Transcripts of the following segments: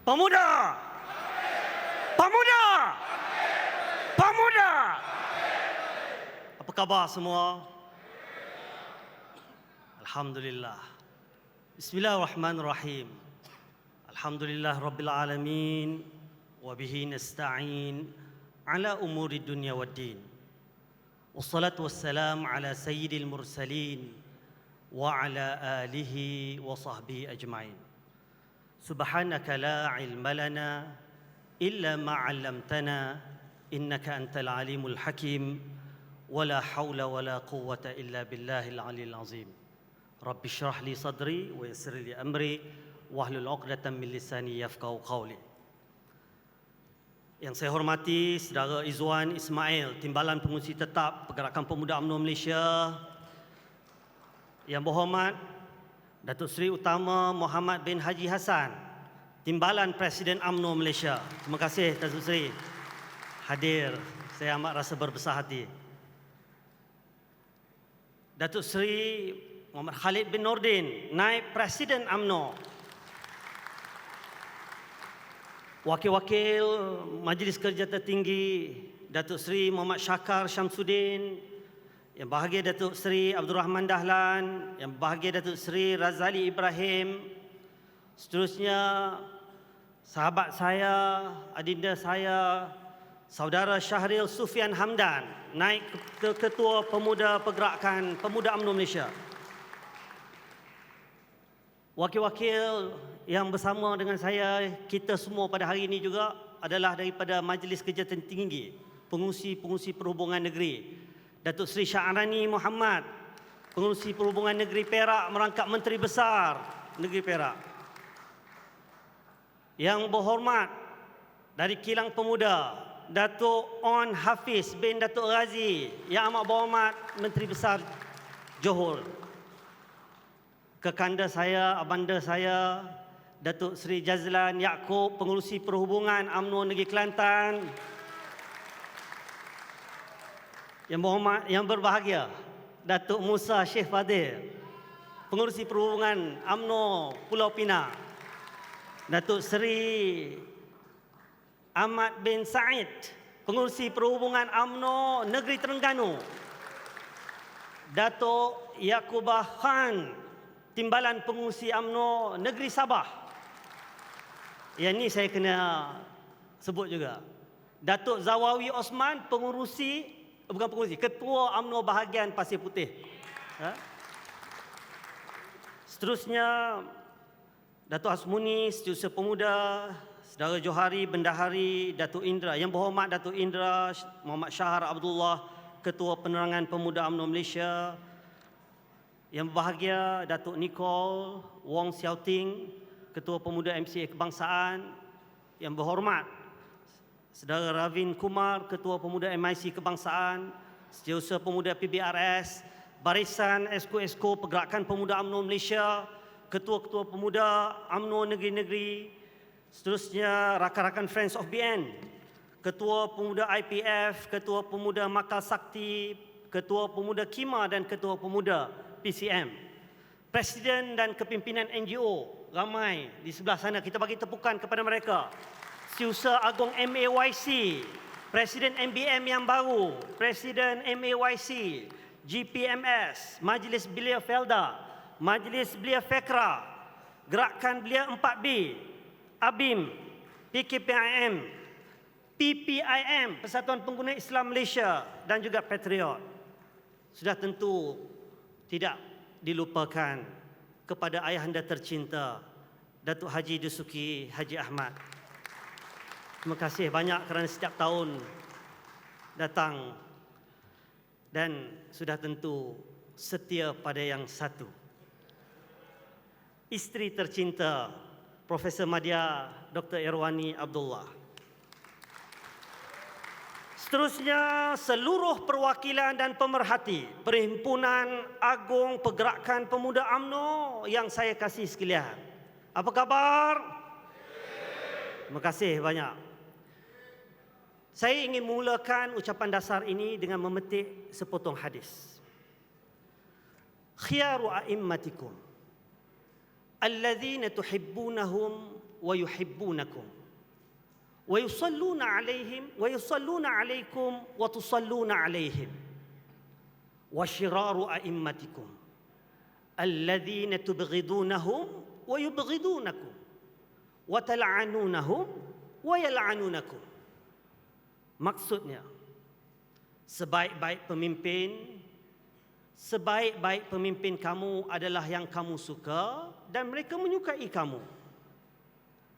Pemuda! Pemuda! Pemuda! Apa khabar semua? Alhamdulillah. Bismillahirrahmanirrahim. Alhamdulillah Rabbil Alamin. Wabihi nasta'in ala umuri dunya waddin. Wassalatu wassalam ala sayyidil mursalin wa ala alihi wa sahbihi ajma'in. Subhanaka la ilma lana illa ma 'allamtana innaka antal alimul hakim wa la hawla wa la quwwata illa billahil aliyil azim. Rabbi shrah li sadri wa yassir li amri wahlul 'uqdatam min lisani yafqahu qawli. Yang saya hormati Saudara Izwan Ismail, Timbalan Pengurusi Tetap Pergerakan Pemuda UMNO Malaysia. Yang berhormat Datuk Seri Utama Muhammad bin Haji Hassan, Timbalan Presiden UMNO Malaysia. Terima kasih Datuk Seri hadir. Saya amat rasa berbesar hati. Datuk Seri Muhammad Khalid bin Nordin, Naib Presiden UMNO. Wakil-wakil Majlis Kerja Tertinggi Datuk Seri Muhammad Syakar Syamsuddin, yang bahagia Datuk Seri Abdul Rahman Dahlan, yang bahagia Datuk Seri Razali Ibrahim, seterusnya sahabat saya, adinda saya, Saudara Syahril Sufian Hamdan, Naib Ketua Pemuda Pergerakan Pemuda UMNO Malaysia. Wakil-wakil yang bersama dengan saya, kita semua pada hari ini juga adalah daripada Majlis Kerja Tertinggi, Pengurusi Perhubungan Negeri. Datuk Seri Sya'rani Muhammad, Pengurusi Perhubungan Negeri Perak merangkap Menteri Besar Negeri Perak. Yang berhormat dari Kilang Pemuda, Datuk On Hafiz bin Datuk Razi, Yang Amat Berhormat Menteri Besar Johor. Kekanda saya, abanda saya, Datuk Seri Jazlan Yaakob, Pengurusi Perhubungan UMNO Negeri Kelantan. Yang berhormat, yang berbahagia, Datuk Musa Sheikh Fadil, Pengurusi Perhubungan UMNO Pulau Pinang. Datuk Seri Ahmad bin Said, Pengurusi Perhubungan UMNO Negeri Terengganu. Datuk Yaqubah Khan, Timbalan Pengurusi UMNO Negeri Sabah. Yang ini saya kena sebut juga. Datuk Zawawi Osman, Ketua UMNO Bahagian Pasir Putih. Seterusnya, Datuk Hasmuni, Setiausaha Pemuda, Saudara Johari Bendahari, Datuk Indra. Yang berhormat Datuk Indra Muhammad Syahar Abdullah, Ketua Penerangan Pemuda UMNO Malaysia. Yang berbahagia Datuk Nicole Wong Siau Ting, Ketua Pemuda MCA Kebangsaan. Yang berhormat Saudara Ravin Kumar, Ketua Pemuda MIC Kebangsaan, Setiausaha Pemuda PBRS, Barisan Esko-Esko Pergerakan Pemuda UMNO Malaysia, Ketua-Ketua Pemuda UMNO Negeri-Negeri, seterusnya rakan-rakan Friends of BN, Ketua Pemuda IPF, Ketua Pemuda Makal Sakti, Ketua Pemuda KIMA dan Ketua Pemuda PCM, Presiden dan kepimpinan NGO, ramai di sebelah sana, kita bagi tepukan kepada mereka. Setiausaha Agong MAYC, Presiden MBM yang baru, Presiden MAYC, GPMS, Majlis Belia Felda, Majlis Belia Fekra, Gerakan Belia 4B, ABIM, PKPIM, PPIM, Persatuan Pengguna Islam Malaysia dan juga Patriot. Sudah tentu tidak dilupakan kepada ayahanda tercinta, Datuk Haji Dasuki Haji Ahmad. Terima kasih banyak kerana setiap tahun datang dan sudah tentu setia pada yang satu. Isteri tercinta Profesor Madya Dr. Irwani Abdullah. Seterusnya, seluruh perwakilan dan pemerhati Perhimpunan Agung Pergerakan Pemuda UMNO yang saya kasih sekalian. Apa khabar? Terima kasih banyak. Saya ingin mulakan ucapan dasar ini dengan memetik sepotong hadis. Khiyaru a'immatikum alladzina tuhibbunahum wa yuhibbunakum wa yusalluna alaikum wa tusalluna alaihim wa syiraru a'immatikum alladhina tubghidunahum wa yubghidunakum wa tal'anunahum wa yal'anunakum. Maksudnya, sebaik-baik pemimpin kamu adalah yang kamu suka dan mereka menyukai kamu.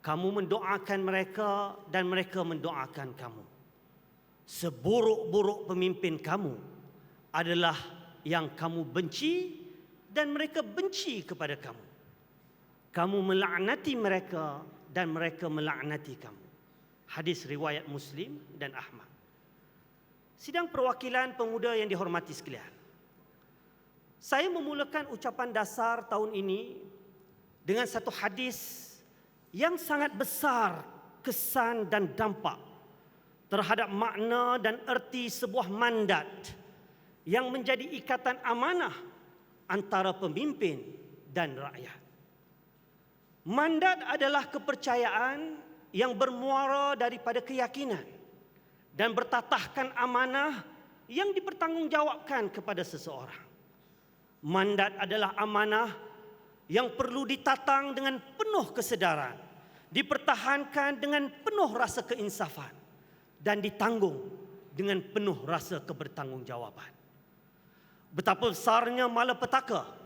Kamu mendoakan mereka dan mereka mendoakan kamu. Seburuk-buruk pemimpin kamu adalah yang kamu benci dan mereka benci kepada kamu. Kamu melaknati mereka dan mereka melaknati kamu. Hadis riwayat Muslim dan Ahmad. Sidang perwakilan pemuda yang dihormati sekalian, saya memulakan ucapan dasar tahun ini dengan satu hadis yang sangat besar kesan dan dampak terhadap makna dan erti sebuah mandat yang menjadi ikatan amanah antara pemimpin dan rakyat. Mandat adalah kepercayaan yang bermuara daripada keyakinan dan bertatahkan amanah yang dipertanggungjawabkan kepada seseorang. Mandat adalah amanah yang perlu ditatang dengan penuh kesedaran, dipertahankan dengan penuh rasa keinsafan dan ditanggung dengan penuh rasa kebertanggungjawaban. Betapa besarnya malapetaka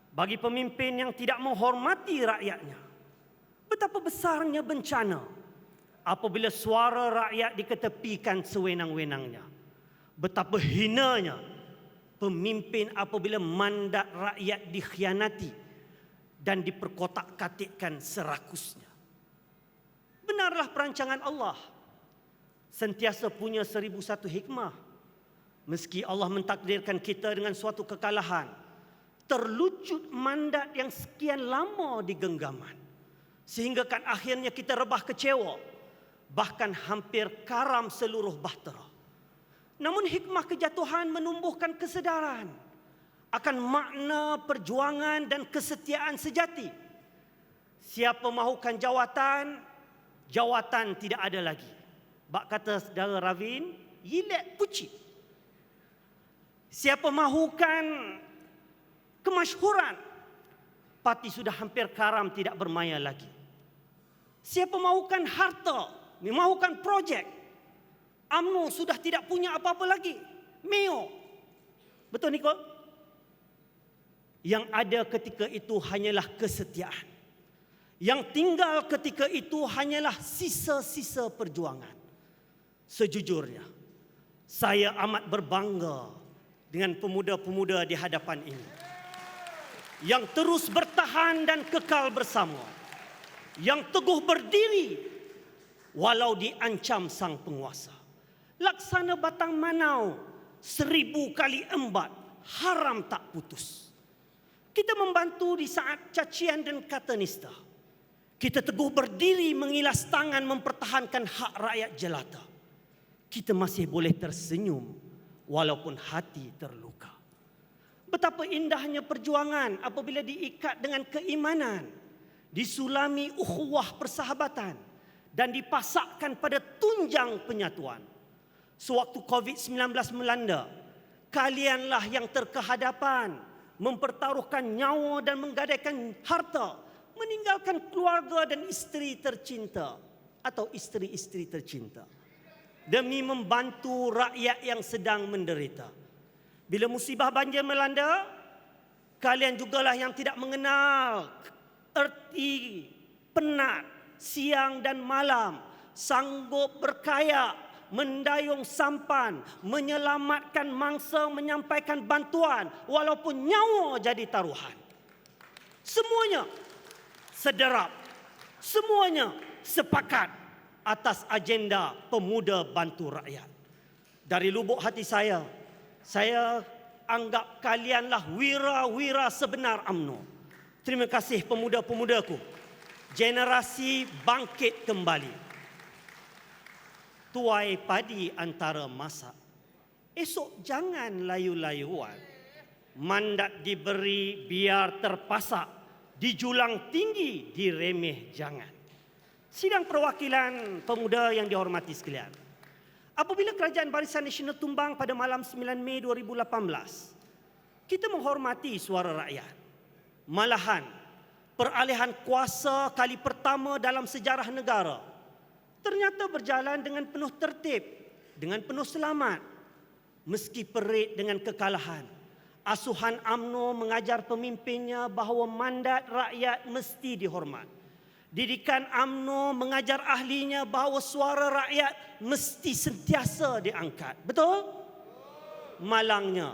bagi pemimpin yang tidak menghormati rakyatnya. Betapa besarnya bencana apabila suara rakyat diketepikan sewenang-wenangnya. Betapa hinanya pemimpin apabila mandat rakyat dikhianati dan diperkotak-katikkan serakusnya. Benarlah perancangan Allah sentiasa punya 1001 hikmah. Meski Allah mentakdirkan kita dengan suatu kekalahan, terlucut mandat yang sekian lama di genggaman, sehingga kan akhirnya kita rebah kecewa, bahkan hampir karam seluruh bahtera. Namun hikmah kejatuhan menumbuhkan kesedaran akan makna perjuangan dan kesetiaan sejati. Siapa mahukan jawatan, jawatan tidak ada lagi. Bak kata saudara Ravin, yilet puci. Siapa mahukan kemasyhuran, parti sudah hampir karam tidak bermaya lagi. Siapa mahukan harta, mahukan projek, UMNO sudah tidak punya apa-apa lagi. Meo. Betul Nicole? Yang ada ketika itu hanyalah kesetiaan. Yang tinggal ketika itu hanyalah sisa-sisa perjuangan. Sejujurnya, saya amat berbangga dengan pemuda-pemuda di hadapan ini yang terus bertahan dan kekal bersama, yang teguh berdiri walau diancam sang penguasa. Laksana batang manau, 1000 kali embat, haram tak putus. Kita membantu di saat cacian dan kata nista. Kita teguh berdiri mengilas tangan mempertahankan hak rakyat jelata. Kita masih boleh tersenyum walaupun hati terluka. Betapa indahnya perjuangan apabila diikat dengan keimanan, disulami ukhuwah persahabatan dan dipasakkan pada tunjang penyatuan. Sewaktu COVID-19 melanda, kalianlah yang terkehadapan mempertaruhkan nyawa dan menggadaikan harta, meninggalkan keluarga dan isteri tercinta atau isteri-isteri tercinta demi membantu rakyat yang sedang menderita. Bila musibah banjir melanda, kalian jugalah yang tidak mengenal erti penat, siang dan malam, sanggup berkayak, mendayung sampan, menyelamatkan mangsa, menyampaikan bantuan walaupun nyawa jadi taruhan. Semuanya sederap, semuanya sepakat atas agenda pemuda bantu rakyat. Dari lubuk hati saya anggap kalianlah wira-wira sebenar UMNO. Terima kasih pemuda-pemudaku. Generasi bangkit kembali. Tuai padi antara masa. Esok jangan layu-layuan. Mandat diberi biar terpasak. Dijulang tinggi, diremeh jangan. Sidang perwakilan pemuda yang dihormati sekalian. Apabila Kerajaan Barisan Nasional tumbang pada malam 9 Mei 2018, kita menghormati suara rakyat. Malahan, peralihan kuasa kali pertama dalam sejarah negara ternyata berjalan dengan penuh tertib, dengan penuh selamat. Meski perit dengan kekalahan, asuhan UMNO mengajar pemimpinnya bahawa mandat rakyat mesti dihormat. Didikan UMNO mengajar ahlinya bahawa suara rakyat mesti sentiasa diangkat. Betul? Malangnya,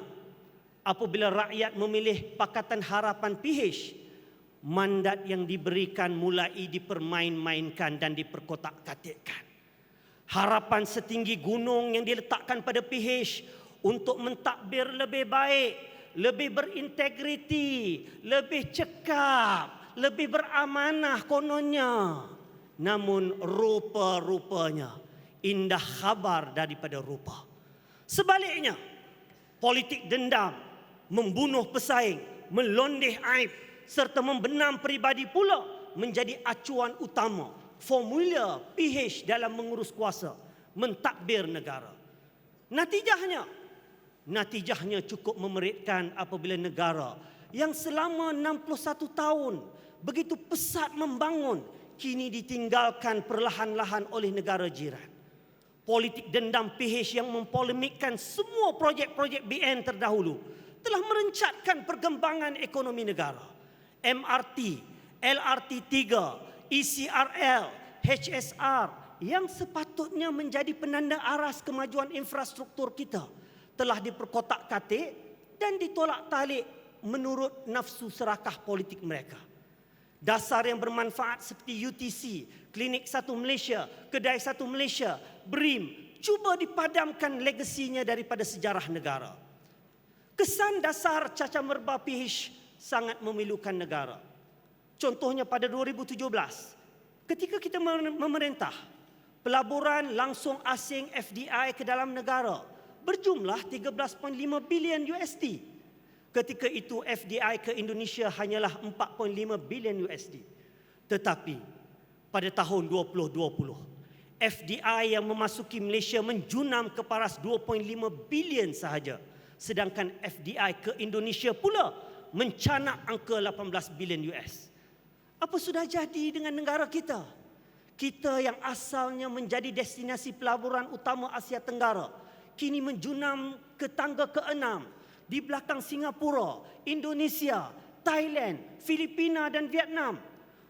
apabila rakyat memilih Pakatan Harapan PH, mandat yang diberikan mulai dipermain-mainkan dan diperkotak-katikkan. Harapan setinggi gunung yang diletakkan pada PH untuk mentadbir lebih baik, lebih berintegriti, lebih cekap, lebih beramanah kononnya. Namun rupa-rupanya indah khabar daripada rupa. Sebaliknya, politik dendam, membunuh pesaing, melondeh aib serta membenam peribadi pula menjadi acuan utama formula PH dalam mengurus kuasa, mentadbir negara. Natijahnya cukup memeritkan apabila negara yang selama 61 tahun begitu pesat membangun kini ditinggalkan perlahan-lahan oleh negara jiran. Politik dendam PH yang mempolemikkan semua projek-projek BN terdahulu telah merencatkan perkembangan ekonomi negara. MRT, LRT3, ECRL, HSR yang sepatutnya menjadi penanda aras kemajuan infrastruktur kita telah diperkotak-katik dan ditolak talik menurut nafsu serakah politik mereka. Dasar yang bermanfaat seperti UTC, Klinik Satu Malaysia, Kedai Satu Malaysia, BRIM cuba dipadamkan legasinya daripada sejarah negara. Kesan dasar caca merba PH sangat memilukan negara. Contohnya pada 2017, ketika kita memerintah, pelaburan langsung asing FDI ke dalam negara berjumlah 13.5 bilion USD. Ketika itu FDI ke Indonesia hanyalah 4.5 bilion USD. Tetapi pada tahun 2020, FDI yang memasuki Malaysia menjunam ke paras 2.5 bilion sahaja. Sedangkan FDI ke Indonesia pula mencanak angka 18 bilion US. Apa sudah jadi dengan negara kita? Kita yang asalnya menjadi destinasi pelaburan utama Asia Tenggara kini menjunam ke tangga ke-6 di belakang Singapura, Indonesia, Thailand, Filipina dan Vietnam.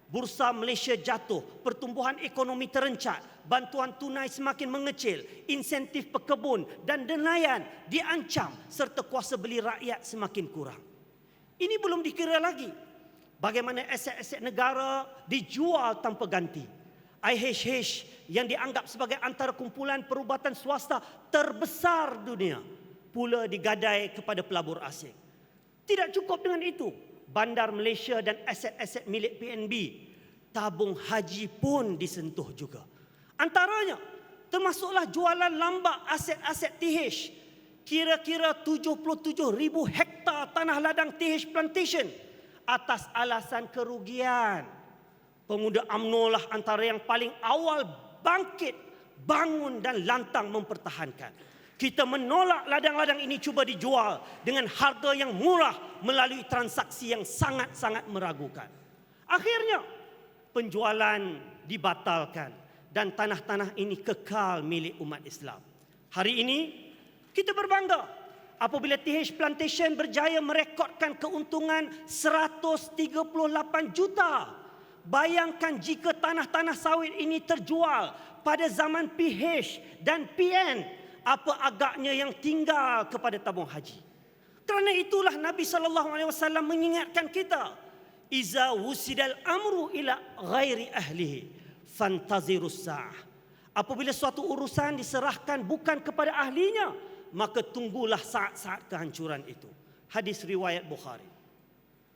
Bursa Malaysia jatuh, pertumbuhan ekonomi terencat, bantuan tunai semakin mengecil, insentif pekebun dan nelayan diancam serta kuasa beli rakyat semakin kurang. Ini belum dikira lagi bagaimana aset-aset negara dijual tanpa ganti. IHH yang dianggap sebagai antara kumpulan perubatan swasta terbesar dunia pula digadai kepada pelabur asing. Tidak cukup dengan itu, bandar Malaysia dan aset-aset milik PNB, tabung haji pun disentuh juga. Antaranya termasuklah jualan lambak aset-aset TH, kira-kira 77,000 hektar tanah ladang TH Plantation atas alasan kerugian. Pemuda UMNO lah antara yang paling awal bangkit, bangun dan lantang mempertahankan. Kita menolak ladang-ladang ini cuba dijual dengan harga yang murah melalui transaksi yang sangat-sangat meragukan. Akhirnya, penjualan dibatalkan dan tanah-tanah ini kekal milik umat Islam. Hari ini, kita berbangga apabila TH Plantation berjaya merekodkan keuntungan 138 juta. Bayangkan jika tanah-tanah sawit ini terjual pada zaman PH dan PN, apa agaknya yang tinggal kepada tabung haji. Kerana itulah Nabi SAW mengingatkan kita, iza wusidal amru ila ghairi ahlihi fantazirus sa'ah. Apabila suatu urusan diserahkan bukan kepada ahlinya, maka tunggulah saat-saat kehancuran itu. Hadis riwayat Bukhari.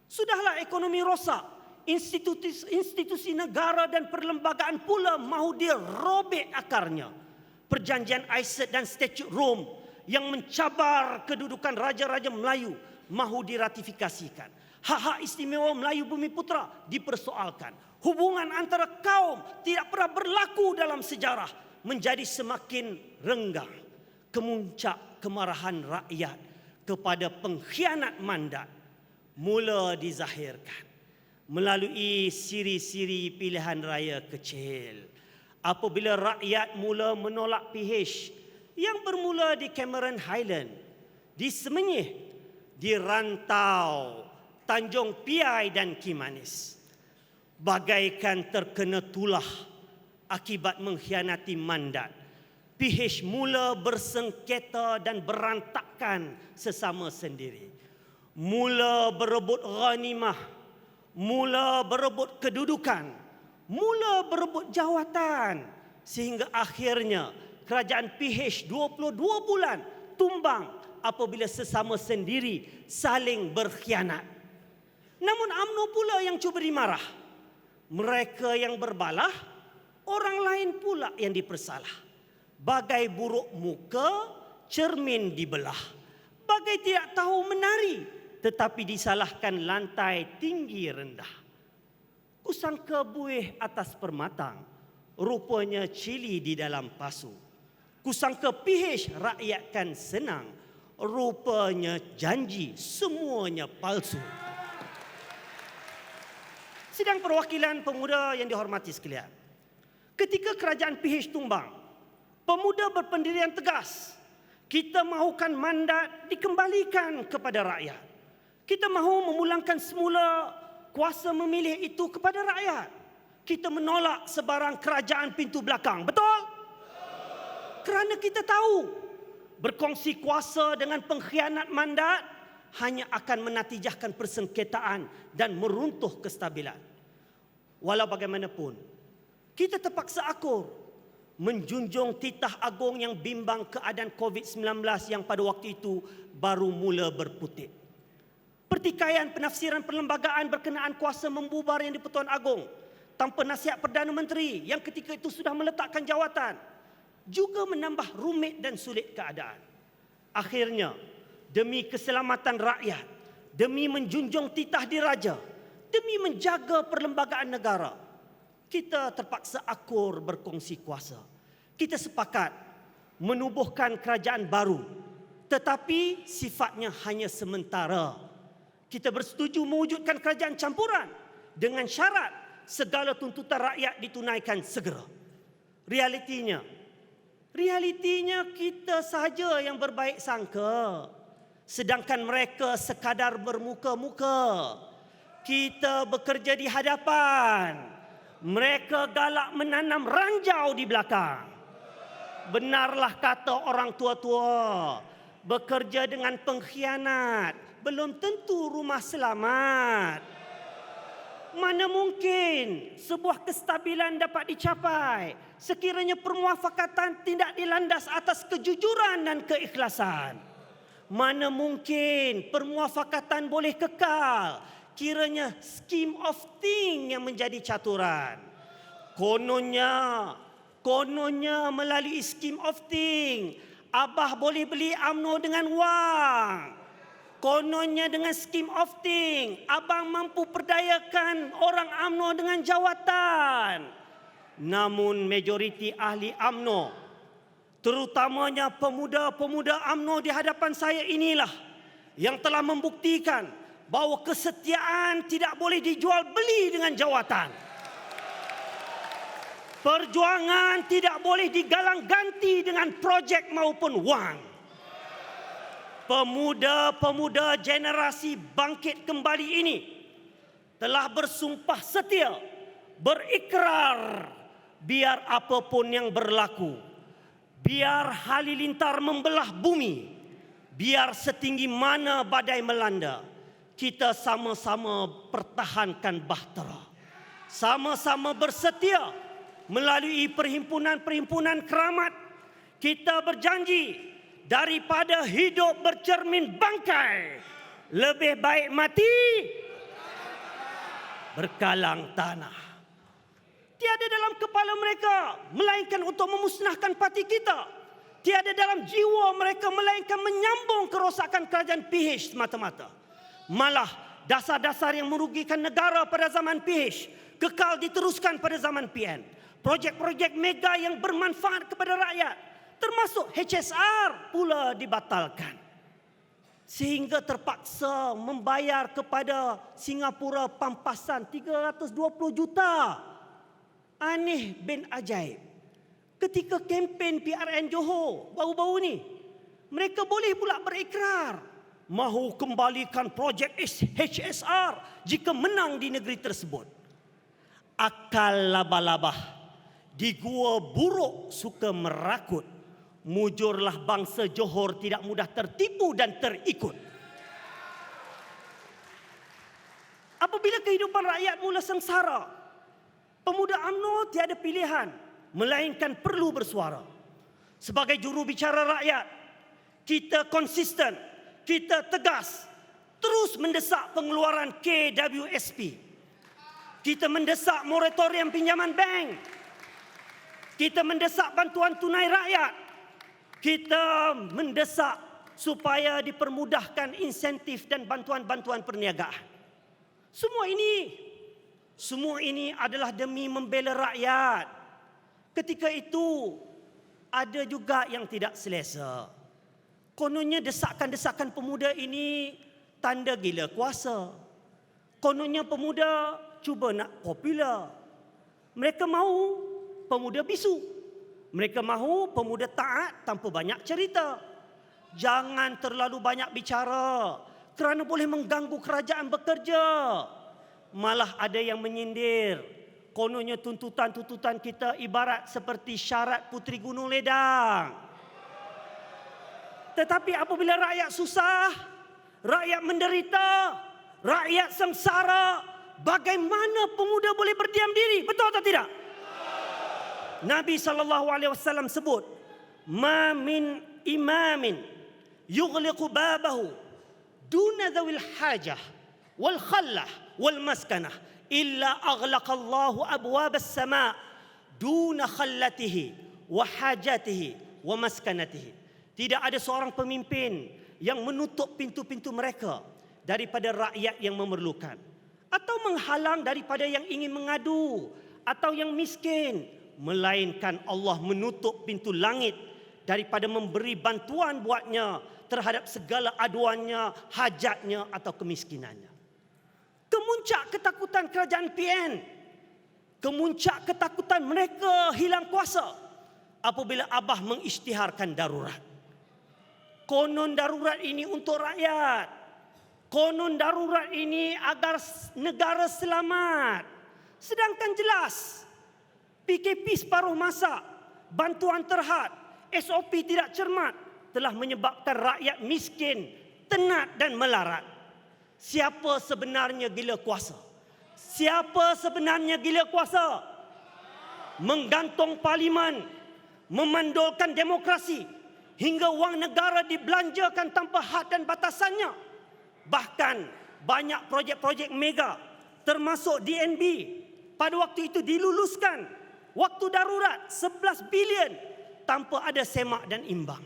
Sudahlah ekonomi rosak, institusi negara dan perlembagaan pula mahu dirobek akarnya. Perjanjian Aiset dan Statut Rome yang mencabar kedudukan raja-raja Melayu mahu diratifikasikan. Hak-hak istimewa Melayu Bumiputera dipersoalkan. Hubungan antara kaum tidak pernah berlaku dalam sejarah menjadi semakin renggang. Kemuncak kemarahan rakyat kepada pengkhianat mandat mula dizahirkan melalui siri-siri pilihan raya kecil. Apabila rakyat mula menolak PH yang bermula di Cameron Highland, di Semenyih, di Rantau, Tanjung Piai dan Kimanis, bagaikan terkena tulah akibat mengkhianati mandat. PH mula bersengketa dan berantakan sesama sendiri. Mula berebut ghanimah, mula berebut kedudukan, mula berebut jawatan, sehingga akhirnya kerajaan PH 22 bulan tumbang apabila sesama sendiri saling berkhianat. Namun UMNO pula yang cuba dimarah. Mereka yang berbalah, orang lain pula yang dipersalah. Bagai buruk muka, cermin dibelah. Bagai tidak tahu menari, tetapi disalahkan lantai tinggi rendah. Kusangka buih atas permatang, rupanya cili di dalam pasu. Kusangka PH rakyat kan senang, rupanya janji semuanya palsu. Sidang perwakilan pemuda yang dihormati sekalian, ketika kerajaan PH tumbang, pemuda berpendirian tegas. Kita mahukan mandat dikembalikan kepada rakyat. Kita mahu memulangkan semula kuasa memilih itu kepada rakyat. Kita menolak sebarang kerajaan pintu belakang. Betul? Kerana kita tahu berkongsi kuasa dengan pengkhianat mandat hanya akan menatijahkan persengketaan dan meruntuh kestabilan. Walau bagaimanapun, kita terpaksa akur menjunjung titah agung yang bimbang keadaan COVID-19 yang pada waktu itu baru mula berputik. Pertikaian penafsiran perlembagaan berkenaan kuasa membubar yang di-Pertuan Agong tanpa nasihat Perdana Menteri yang ketika itu sudah meletakkan jawatan juga menambah rumit dan sulit keadaan. Akhirnya, demi keselamatan rakyat, demi menjunjung titah diraja, demi menjaga perlembagaan negara, kita terpaksa akur berkongsi kuasa. Kita sepakat menubuhkan kerajaan baru, tetapi sifatnya hanya sementara. Kita bersetuju mewujudkan kerajaan campuran dengan syarat segala tuntutan rakyat ditunaikan segera. Realitinya kita sahaja yang berbaik sangka, sedangkan mereka sekadar bermuka-muka. Kita bekerja di hadapan, mereka galak menanam ranjau di belakang. Benarlah kata orang tua-tua, bekerja dengan pengkhianat belum tentu rumah selamat. Mana mungkin sebuah kestabilan dapat dicapai sekiranya permuafakatan tidak dilandas atas kejujuran dan keikhlasan. Mana mungkin permuafakatan boleh kekal kiranya scheme of thing yang menjadi caturan. Kononnya melalui scheme of thing, Abah boleh beli UMNO dengan wang. Kononnya dengan scheme of thing, abang mampu perdayakan orang UMNO dengan jawatan. Namun majoriti ahli UMNO, terutamanya pemuda-pemuda UMNO di hadapan saya inilah yang telah membuktikan bahawa kesetiaan tidak boleh dijual beli dengan jawatan. Perjuangan tidak boleh digalang ganti dengan projek maupun wang. Pemuda-pemuda generasi bangkit kembali ini telah bersumpah setia, berikrar biar apapun yang berlaku, biar halilintar membelah bumi, biar setinggi mana badai melanda, kita sama-sama pertahankan bahtera. Sama-sama bersetia melalui perhimpunan-perhimpunan keramat. Kita berjanji daripada hidup bercermin bangkai, lebih baik mati berkalang tanah. Tiada dalam kepala mereka melainkan untuk memusnahkan parti kita. Tiada dalam jiwa mereka melainkan menyambung kerosakan kerajaan PH semata-mata. Malah dasar-dasar yang merugikan negara pada zaman PH kekal diteruskan pada zaman PN. Projek-projek mega yang bermanfaat kepada rakyat, termasuk HSR pula dibatalkan. Sehingga terpaksa membayar kepada Singapura pampasan 320 juta. Aneh bin ajaib. Ketika kempen PRN Johor baru-baru ni, mereka boleh pula berikrar mahu kembalikan projek HSR jika menang di negeri tersebut. Akal laba-laba di gua buruk suka merakut. Mujurlah bangsa Johor tidak mudah tertipu dan terikut. Apabila kehidupan rakyat mula sengsara, pemuda UMNO tiada pilihan melainkan perlu bersuara. Sebagai juru bicara rakyat, kita konsisten, kita tegas, terus mendesak pengeluaran KWSP. Kita mendesak moratorium pinjaman bank. Kita mendesak bantuan tunai rakyat. Kita mendesak supaya dipermudahkan insentif dan bantuan-bantuan perniagaan. Semua ini adalah demi membela rakyat. Ketika itu ada juga yang tidak selesa. Kononnya desakan-desakan pemuda ini tanda gila kuasa. Kononnya pemuda cuba nak popular. Mereka mahu pemuda bisu. Mereka mahu pemuda taat tanpa banyak cerita. Jangan terlalu banyak bicara kerana boleh mengganggu kerajaan bekerja. Malah ada yang menyindir. Kononnya tuntutan-tuntutan kita ibarat seperti syarat Puteri Gunung Ledang. Tetapi apabila rakyat susah, rakyat menderita, rakyat sengsara, bagaimana pemuda boleh berdiam diri? Betul atau tidak? Nabi SAW sebut, "Ma min imamin yughliqu babahu duna dhawil hajah wal khallah wal maskanah illa aghlaqallahu abwab as-sama' duna khallatihi wa hajatihi wa maskanatihi." Tidak ada seorang pemimpin yang menutup pintu-pintu mereka daripada rakyat yang memerlukan, atau menghalang daripada yang ingin mengadu atau yang miskin, melainkan Allah menutup pintu langit daripada memberi bantuan buatnya terhadap segala aduannya, hajatnya atau kemiskinannya. Kemuncak ketakutan kerajaan PN, kemuncak ketakutan mereka hilang kuasa apabila Abah mengisytiharkan darurat. Konon darurat ini untuk rakyat. Konon darurat ini agar negara selamat. Sedangkan jelas PKP separuh masa, bantuan terhad, SOP tidak cermat telah menyebabkan rakyat miskin, tenat dan melarat. Siapa sebenarnya gila kuasa? Siapa sebenarnya gila kuasa? Menggantung parlimen, memandulkan demokrasi, hingga wang negara dibelanjakan tanpa had dan batasannya. Bahkan banyak projek-projek mega termasuk DNB pada waktu itu diluluskan waktu darurat 11 bilion tanpa ada semak dan imbang.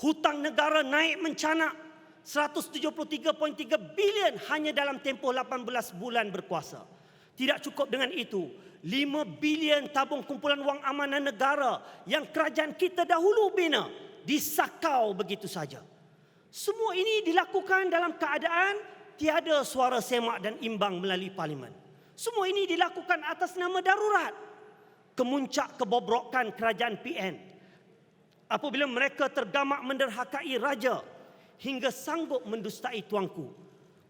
Hutang negara naik mencanak 173.3 bilion hanya dalam tempoh 18 bulan berkuasa. Tidak cukup dengan itu, 5 bilion tabung kumpulan wang amanah negara yang kerajaan kita dahulu bina disakau begitu saja. Semua ini dilakukan dalam keadaan tiada suara semak dan imbang melalui parlimen. Semua ini dilakukan atas nama darurat. Kemuncak kebobrokan kerajaan PN apabila mereka tergamak menderhakai raja hingga sanggup mendustai tuanku.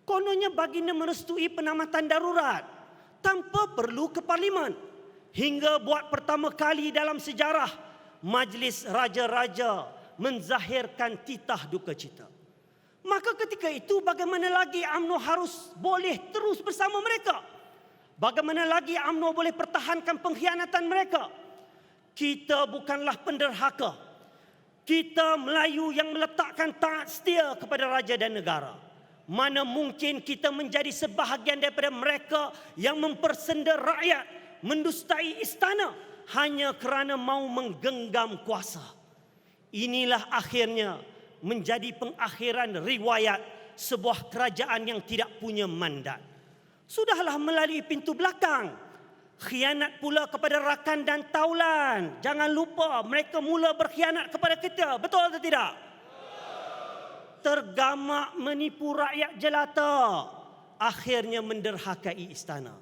Kononnya baginda merestui penamatan darurat tanpa perlu ke parlimen, hingga buat pertama kali dalam sejarah majlis raja-raja menzahirkan titah duka cita. Maka ketika itu bagaimana lagi UMNO harus boleh terus bersama mereka? Bagaimana lagi UMNO boleh pertahankan pengkhianatan mereka? Kita bukanlah penderhaka. Kita Melayu yang meletakkan taat setia kepada raja dan negara. Mana mungkin kita menjadi sebahagian daripada mereka yang mempersenda rakyat, mendustai istana hanya kerana mau menggenggam kuasa. Inilah akhirnya menjadi pengakhiran riwayat sebuah kerajaan yang tidak punya mandat. Sudahlah melalui pintu belakang. Khianat pula kepada rakan dan taulan. Jangan lupa mereka mula berkhianat kepada kita. Betul atau tidak? Tergamak menipu rakyat jelata. Akhirnya menderhakai istana.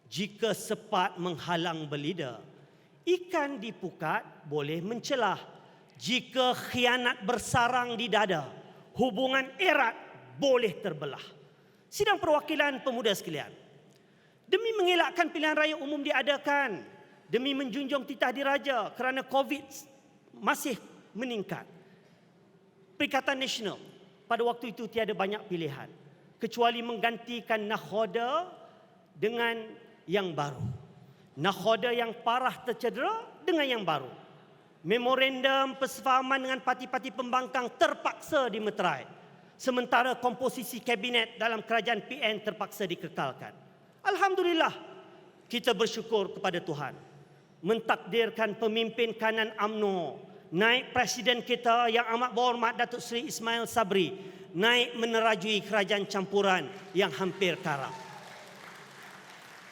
Jika sepat menghalang belida, ikan di pukat boleh mencelah. Jika khianat bersarang di dada, hubungan erat boleh terbelah. Sidang perwakilan pemuda sekalian, demi mengelakkan pilihan raya umum diadakan, demi menjunjung titah diraja kerana COVID masih meningkat, Perikatan Nasional pada waktu itu tiada banyak pilihan kecuali menggantikan nakhoda dengan yang baru. Nakhoda yang parah tercedera dengan yang baru. Memorandum persefahaman dengan parti-parti pembangkang terpaksa dimeterai. Sementara komposisi kabinet dalam kerajaan PN terpaksa dikekalkan. Alhamdulillah, kita bersyukur kepada Tuhan. Mentakdirkan pemimpin kanan UMNO, naik Presiden kita yang amat berhormat Datuk Seri Ismail Sabri, naik menerajui kerajaan campuran yang hampir karam.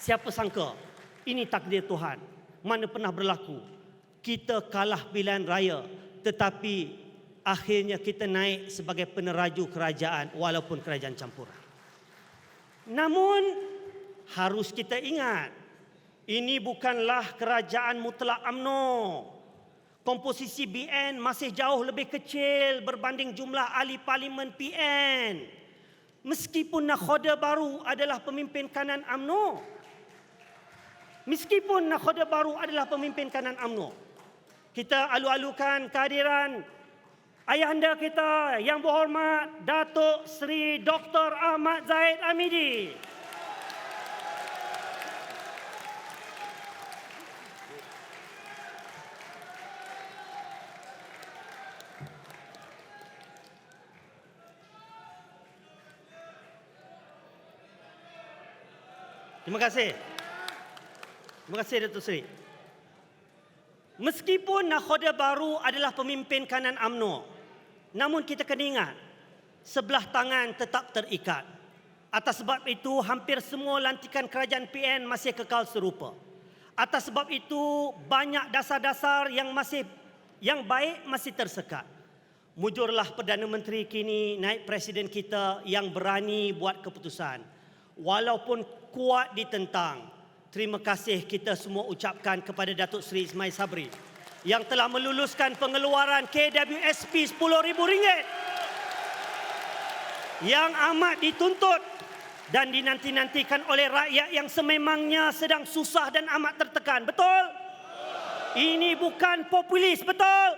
Siapa sangka ini takdir Tuhan. Mana pernah berlaku kita kalah pilihan raya, tetapi akhirnya kita naik sebagai peneraju kerajaan walaupun kerajaan campuran. Namun harus kita ingat, ini bukanlah kerajaan mutlak UMNO. Komposisi BN masih jauh lebih kecil berbanding jumlah ahli parlimen PN. Meskipun nakhoda baru adalah pemimpin kanan UMNO. Meskipun nakhoda baru adalah pemimpin kanan UMNO, kita alu-alukan kehadiran ayahanda kita yang berhormat Datuk Seri Dr. Ahmad Zahid Hamidi. Terima kasih. Terima kasih Datuk Seri. Meskipun nakhoda baru adalah pemimpin kanan UMNO, namun kita kena ingat, sebelah tangan tetap terikat. Atas sebab itu, hampir semua lantikan kerajaan PN masih kekal serupa. Atas sebab itu, banyak dasar-dasar yang baik masih tersekat. Mujurlah Perdana Menteri kini, naik Presiden kita yang berani buat keputusan. Walaupun kuat ditentang, terima kasih kita semua ucapkan kepada Datuk Seri Ismail Sabri yang telah meluluskan pengeluaran KWSP RM10,000 yang amat dituntut dan dinanti-nantikan oleh rakyat yang sememangnya sedang susah dan amat tertekan. Betul? Ini bukan populis, betul?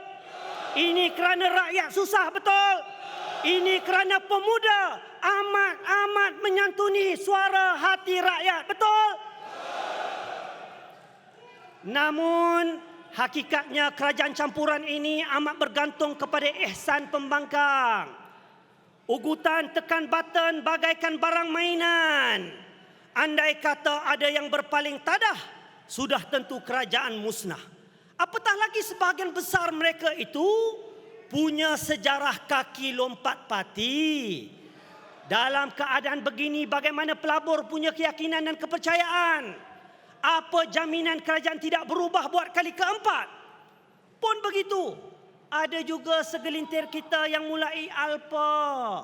Ini kerana rakyat susah, betul? Ini kerana pemuda amat menyantuni suara hati rakyat, betul? Namun, hakikatnya kerajaan campuran ini amat bergantung kepada ihsan pembangkang. Ugutan tekan button bagaikan barang mainan. Andai kata ada yang berpaling tadah, sudah tentu kerajaan musnah. Apatah lagi sebahagian besar mereka itu punya sejarah kaki lompat parti. Dalam keadaan begini, bagaimana pelabur punya keyakinan dan kepercayaan? Apa jaminan kerajaan tidak berubah buat kali keempat? Pun begitu, ada juga segelintir kita yang mulai alpa,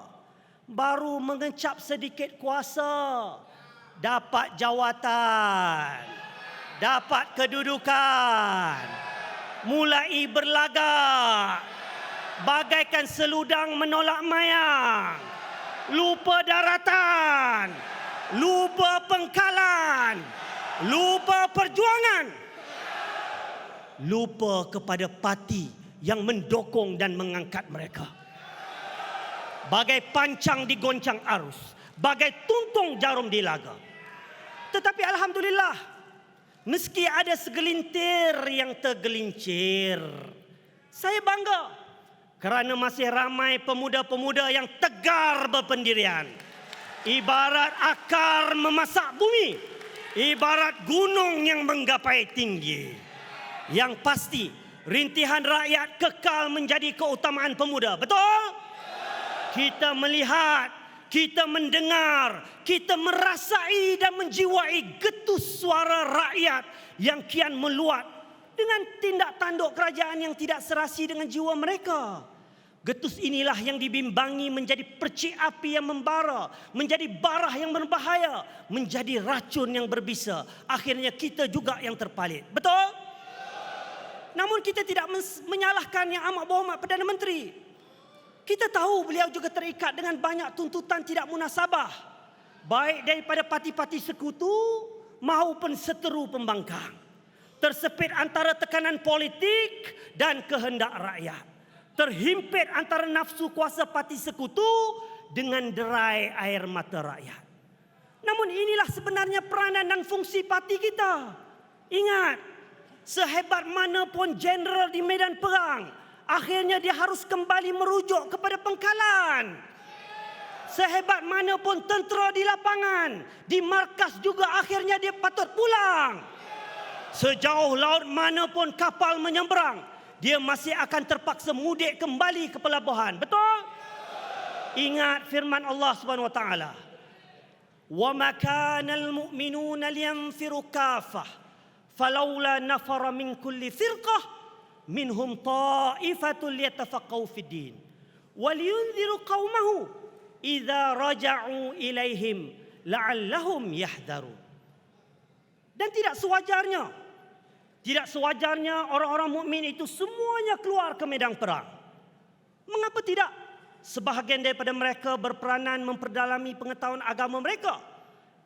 baru mengecap sedikit kuasa, dapat jawatan, dapat kedudukan, mulai berlagak, bagaikan seludang menolak mayang, lupa daratan, lupa pengkalan, lupa perjuangan, lupa kepada parti yang mendokong dan mengangkat mereka. Bagai pancang digoncang arus, bagai tuntung jarum di laga. Tetapi alhamdulillah, meski ada segelintir yang tergelincir, saya bangga kerana masih ramai pemuda-pemuda yang tegar berpendirian. Ibarat akar memasak bumi, ibarat gunung yang menggapai tinggi. Yang pasti, rintihan rakyat kekal menjadi keutamaan pemuda. Betul? Kita melihat, kita mendengar, kita merasai dan menjiwai getus suara rakyat yang kian meluat dengan tindak tanduk kerajaan yang tidak serasi dengan jiwa mereka. Getus inilah yang dibimbangi menjadi percik api yang membara, menjadi barah yang berbahaya, menjadi racun yang berbisa. Akhirnya kita juga yang terpalit. Betul? Namun kita tidak menyalahkan Yang Amat Berhormat Perdana Menteri. Kita tahu beliau juga terikat dengan banyak tuntutan tidak munasabah, baik daripada parti-parti sekutu maupun seteru pembangkang. Tersepit antara tekanan politik dan kehendak rakyat. Terhimpit antara nafsu kuasa parti sekutu dengan derai air mata rakyat. Namun inilah sebenarnya peranan dan fungsi parti kita. Ingat, sehebat mana pun jeneral di medan perang, akhirnya dia harus kembali merujuk kepada pengkalan. Sehebat mana pun tentera di lapangan, di markas juga akhirnya dia patut pulang. Sejauh laut mana pun kapal menyeberang, dia masih akan terpaksa mudik kembali ke pelabuhan. Betul? Ingat firman Allah Subhanahu wa taala. Wa ma kana al-mu'minuna liyanfiru kaffah falawla nafara min kulli firqah minhum ta'ifatul yatafaqahu fid din wal yunziru qaumahu idza raja'u ilaihim la'allahum yahdharun. Dan tidak sewajarnya orang-orang mukmin itu semuanya keluar ke medan perang. Mengapa tidak? Sebahagian daripada mereka berperanan memperdalami pengetahuan agama mereka,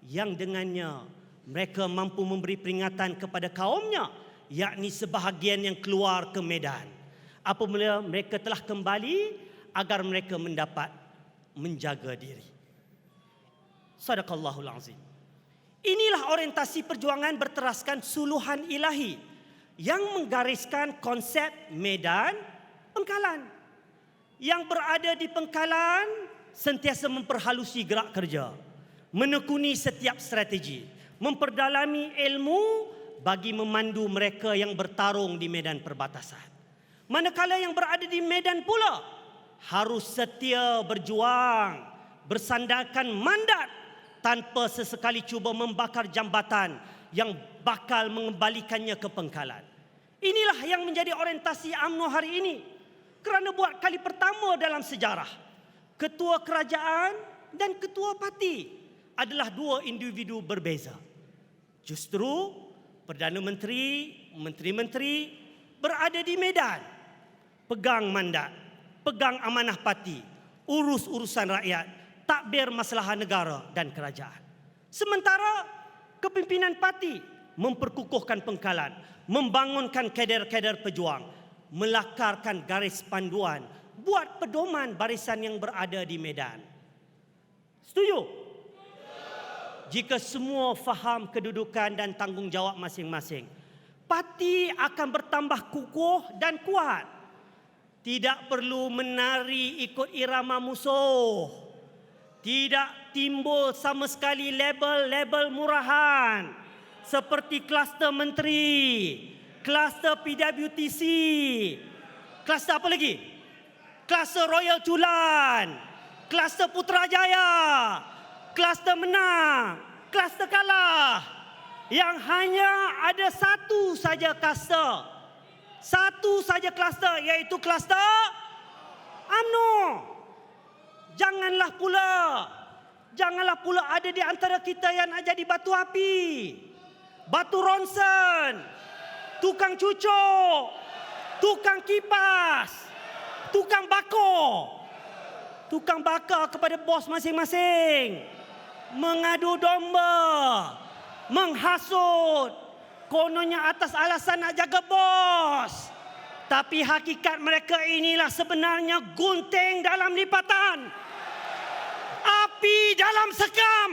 yang dengannya mereka mampu memberi peringatan kepada kaumnya, yakni sebahagian yang keluar ke medan. Apabila mereka telah kembali, agar mereka mendapat menjaga diri. Sadaqallahul azim. Inilah orientasi perjuangan berteraskan suluhan ilahi yang menggariskan konsep medan pengkalan. Yang berada di pengkalan sentiasa memperhalusi gerak kerja, menekuni setiap strategi, memperdalami ilmu bagi memandu mereka yang bertarung di medan perbatasan. Manakala yang berada di medan pula harus setia berjuang, bersandarkan mandat tanpa sesekali cuba membakar jambatan yang bakal mengembalikannya ke pengkalan. Inilah yang menjadi orientasi UMNO hari ini. Kerana buat kali pertama dalam sejarah, ketua kerajaan dan ketua parti adalah dua individu berbeza. Justru Perdana Menteri, menteri-menteri berada di medan, pegang mandat, pegang amanah parti, urus urusan rakyat, takbir masalah negara dan kerajaan. Sementara kepimpinan parti memperkukuhkan pengkalan, membangunkan kader-kader pejuang, melakarkan garis panduan, buat pedoman barisan yang berada di medan. Setuju? Jika semua faham kedudukan dan tanggungjawab masing-masing, parti akan bertambah kukuh dan kuat. Tidak perlu menari ikut irama musuh. Tidak timbul sama sekali label-label murahan seperti kluster menteri, kluster PWTC, kluster apa lagi? Kluster Royal Chulan, kluster Putrajaya, kluster menang, kluster kalah. Yang hanya ada satu saja kluster. Satu saja kluster, iaitu kluster UMNO. Janganlah pula ada di antara kita yang nak jadi batu api, batu ronsen, tukang cucuk, tukang kipas, tukang bakar kepada bos masing-masing, mengadu domba, menghasut, kononnya atas alasan nak jaga bos. Tapi hakikat mereka inilah sebenarnya gunting dalam lipatan, api dalam sekam,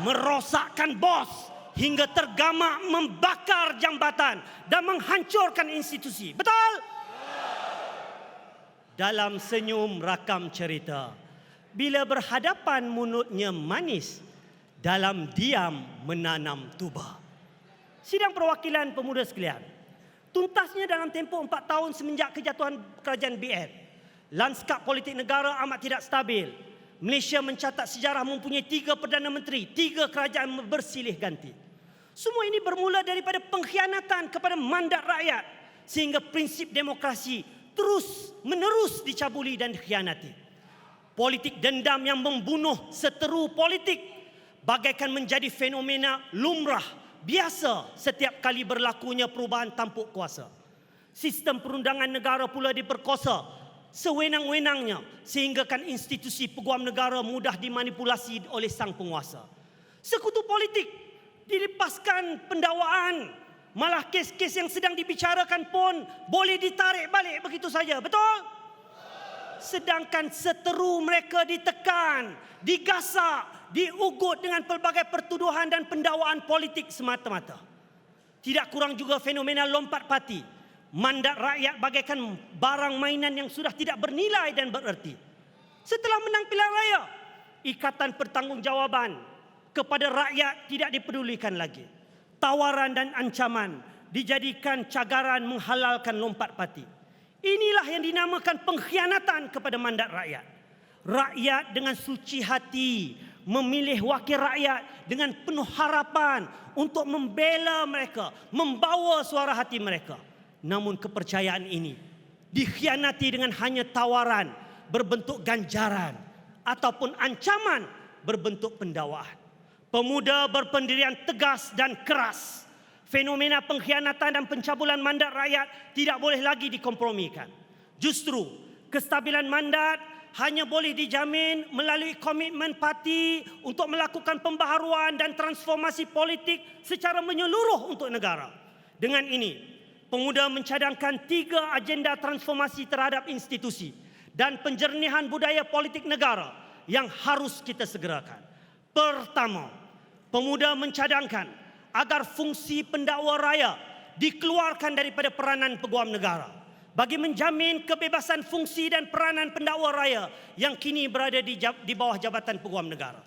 merosakkan bos hingga tergamak membakar jambatan dan menghancurkan institusi. Betul? Dalam senyum rakam cerita, bila berhadapan mulutnya manis, dalam diam menanam tuba. Sidang perwakilan pemuda sekalian, tuntasnya dalam tempoh 4 tahun semenjak kejatuhan kerajaan BN, Lanskap politik negara amat tidak stabil. Malaysia mencatat sejarah mempunyai 3 Perdana Menteri, 3 kerajaan bersilih ganti. Semua ini bermula daripada pengkhianatan kepada mandat rakyat, sehingga prinsip demokrasi terus menerus dicabuli dan dikhianati. Politik dendam yang membunuh seteru politik bagaikan menjadi fenomena lumrah biasa setiap kali berlakunya perubahan tampuk kuasa. Sistem perundangan negara pula diperkosa sewenang-wenangnya sehinggakan institusi peguam negara mudah dimanipulasi oleh sang penguasa. Sekutu politik dilepaskan pendakwaan, malah kes-kes yang sedang dibicarakan pun boleh ditarik balik begitu saja. Betul? Sedangkan seteru mereka ditekan, digasak, diugut dengan pelbagai pertuduhan dan pendakwaan politik semata-mata. Tidak kurang juga fenomena lompat parti. Mandat rakyat bagaikan barang mainan yang sudah tidak bernilai dan bererti. Setelah menang pilihan raya, ikatan pertanggungjawaban kepada rakyat tidak dipedulikan lagi. Tawaran dan ancaman dijadikan cagaran menghalalkan lompat parti. Inilah yang dinamakan pengkhianatan kepada mandat rakyat. Rakyat dengan suci hati memilih wakil rakyat dengan penuh harapan untuk membela mereka, membawa suara hati mereka. Namun kepercayaan ini dikhianati dengan hanya tawaran berbentuk ganjaran ataupun ancaman berbentuk pendakwaan. Pemuda berpendirian tegas dan keras. Fenomena pengkhianatan dan pencabulan mandat rakyat tidak boleh lagi dikompromikan. Justru kestabilan mandat hanya boleh dijamin melalui komitmen parti untuk melakukan pembaharuan dan transformasi politik secara menyeluruh untuk negara. Dengan ini, pemuda mencadangkan 3 agenda transformasi terhadap institusi dan penjernihan budaya politik negara yang harus kita segerakan. Pertama, pemuda mencadangkan agar fungsi pendakwa raya dikeluarkan daripada peranan peguam negara bagi menjamin kebebasan fungsi dan peranan pendakwa raya yang kini berada di bawah jabatan peguam negara.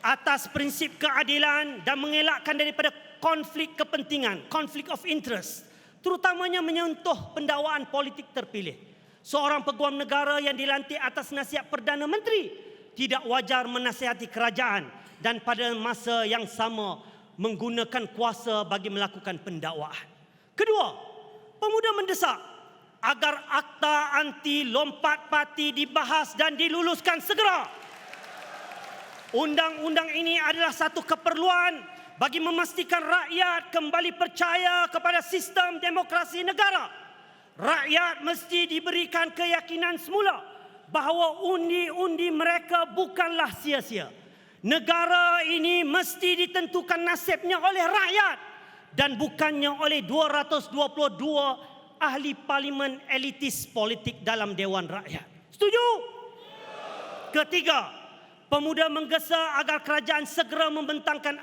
Atas prinsip keadilan dan mengelakkan daripada konflik kepentingan, conflict of interest, terutamanya menyentuh pendakwaan politik terpilih. Seorang peguam negara yang dilantik atas nasihat Perdana Menteri tidak wajar menasihati kerajaan dan pada masa yang sama menggunakan kuasa bagi melakukan pendakwaan. Kedua, pemuda mendesak agar akta anti lompat parti dibahas dan diluluskan segera. Undang-undang ini adalah satu keperluan bagi memastikan rakyat kembali percaya kepada sistem demokrasi negara. Rakyat mesti diberikan keyakinan semula bahawa undi-undi mereka bukanlah sia-sia. Negara ini mesti ditentukan nasibnya oleh rakyat dan bukannya oleh 222 ahli parlimen elitis politik dalam Dewan Rakyat. Setuju? Ketiga, pemuda menggesa agar kerajaan segera membentangkan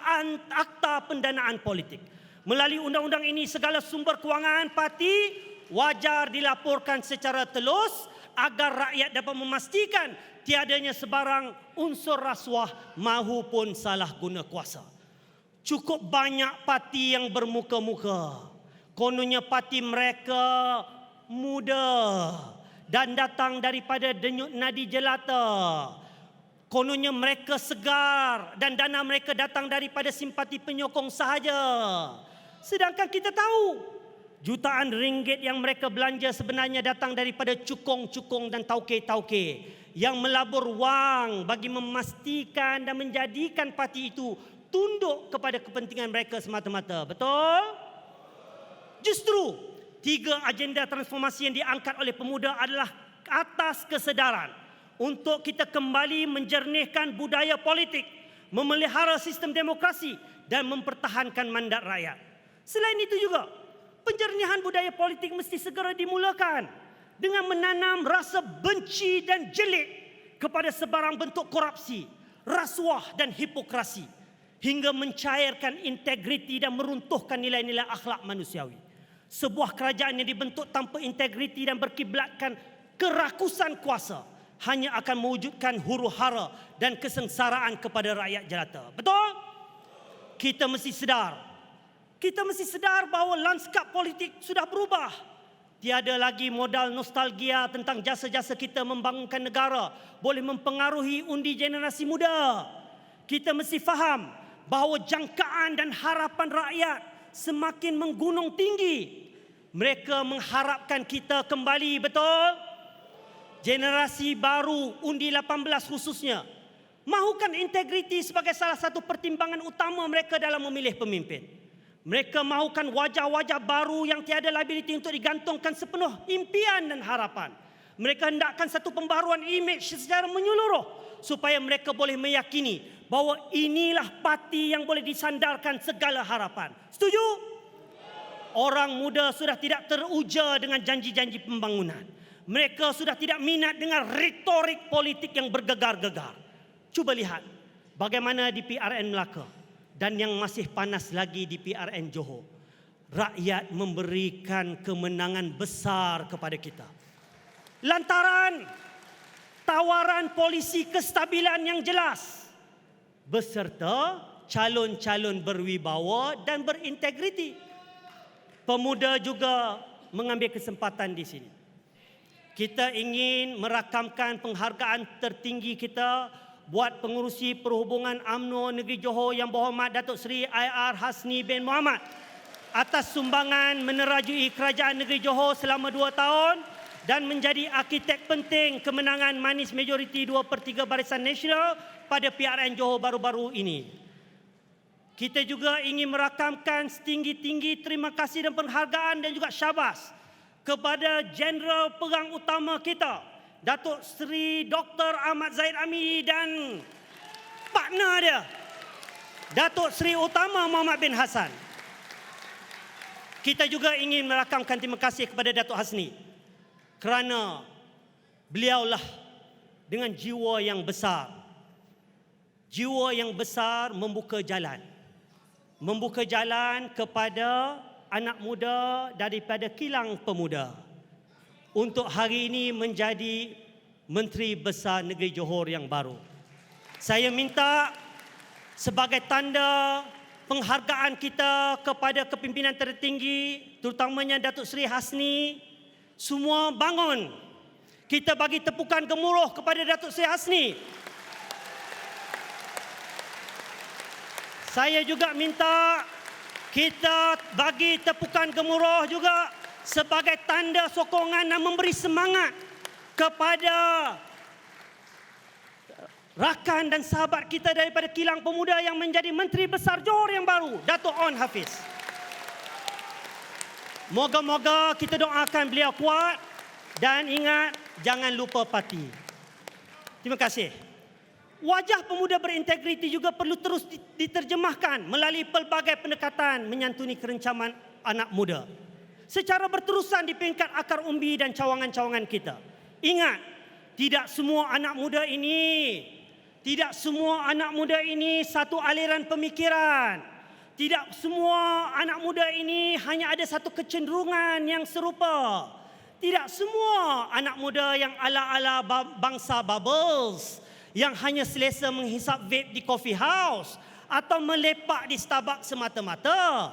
akta pendanaan politik. Melalui undang-undang ini, segala sumber kewangan parti wajar dilaporkan secara telus agar rakyat dapat memastikan tiadanya sebarang unsur rasuah mahupun salah guna kuasa. Cukup banyak parti yang bermuka-muka. Kononnya parti mereka muda dan datang daripada denyut nadi jelata. Kononnya mereka segar dan dana mereka datang daripada simpati penyokong sahaja. Sedangkan kita tahu jutaan ringgit yang mereka belanja sebenarnya datang daripada cukong-cukong dan tauke-tauke yang melabur wang bagi memastikan dan menjadikan parti itu tunduk kepada kepentingan mereka semata-mata. Betul? Justru 3 agenda transformasi yang diangkat oleh pemuda adalah atas kesedaran untuk kita kembali menjernihkan budaya politik, memelihara sistem demokrasi dan mempertahankan mandat rakyat. Selain itu juga, penjernihan budaya politik mesti segera dimulakan dengan menanam rasa benci dan jelik kepada sebarang bentuk korupsi, rasuah dan hipokrasi hingga mencairkan integriti dan meruntuhkan nilai-nilai akhlak manusiawi. Sebuah kerajaan yang dibentuk tanpa integriti dan berkiblatkan kerakusan kuasa hanya akan mewujudkan huru-hara dan kesengsaraan kepada rakyat jelata. Betul? Kita mesti sedar bahawa lanskap politik sudah berubah. Tiada lagi modal nostalgia tentang jasa-jasa kita membangunkan negara boleh mempengaruhi undi generasi muda. Kita mesti faham bahawa jangkaan dan harapan rakyat semakin menggunung tinggi. Mereka mengharapkan kita kembali, betul? Generasi baru undi 18 khususnya mahukan integriti sebagai salah satu pertimbangan utama mereka dalam memilih pemimpin. Mereka mahukan wajah-wajah baru yang tiada liability untuk digantungkan sepenuh impian dan harapan. Mereka hendakkan satu pembaharuan imej secara menyeluruh supaya mereka boleh meyakini bahawa inilah parti yang boleh disandarkan segala harapan. Setuju? Orang muda sudah tidak teruja dengan janji-janji pembangunan. Mereka sudah tidak minat dengan retorik politik yang bergegar-gegar. Cuba lihat bagaimana di PRN Melaka dan yang masih panas lagi di PRN Johor. Rakyat memberikan kemenangan besar kepada kita. Lantaran tawaran polisi kestabilan yang jelas beserta calon-calon berwibawa dan berintegriti. Pemuda juga mengambil kesempatan di sini. Kita ingin merakamkan penghargaan tertinggi kita buat pengurusi perhubungan UMNO Negeri Johor Yang Berhormat Datuk Seri IR Hasni bin Mohamad atas sumbangan menerajui Kerajaan Negeri Johor selama 2 tahun dan menjadi arkitek penting kemenangan manis majoriti 2/3 Barisan Nasional pada PRN Johor baru-baru ini. Kita juga ingin merakamkan setinggi-tinggi terima kasih dan penghargaan dan juga syabas kepada Jeneral Perang Utama kita, Datuk Seri Dr. Ahmad Zahid Amiri dan partner dia, Datuk Seri Utama Muhammad bin Hassan. Kita juga ingin merakamkan terima kasih kepada Datuk Hasni kerana beliaulah dengan jiwa yang besar. Jiwa yang besar membuka jalan. Membuka jalan kepada anak muda daripada kilang pemuda untuk hari ini menjadi Menteri Besar Negeri Johor yang baru. Saya minta sebagai tanda penghargaan kita kepada kepimpinan tertinggi, terutamanya Datuk Seri Hasni, semua bangun. Kita bagi tepukan gemuruh kepada Datuk Seri Hasni. Saya juga minta kita bagi tepukan gemuruh juga sebagai tanda sokongan dan memberi semangat kepada rakan dan sahabat kita daripada kilang pemuda yang menjadi Menteri Besar Johor yang baru, Datuk On Hafiz. Moga-moga kita doakan beliau kuat dan ingat jangan lupa parti. Terima kasih. Wajah pemuda berintegriti juga perlu terus diterjemahkan melalui pelbagai pendekatan menyantuni kerencaman anak muda secara berterusan di peringkat akar umbi dan cawangan-cawangan kita. Ingat, tidak semua anak muda ini satu aliran pemikiran. Tidak semua anak muda ini hanya ada satu kecenderungan yang serupa. Tidak semua anak muda yang ala-ala bangsa bubbles, yang hanya selesa menghisap vape di coffee house atau melepak di Starbucks semata-mata.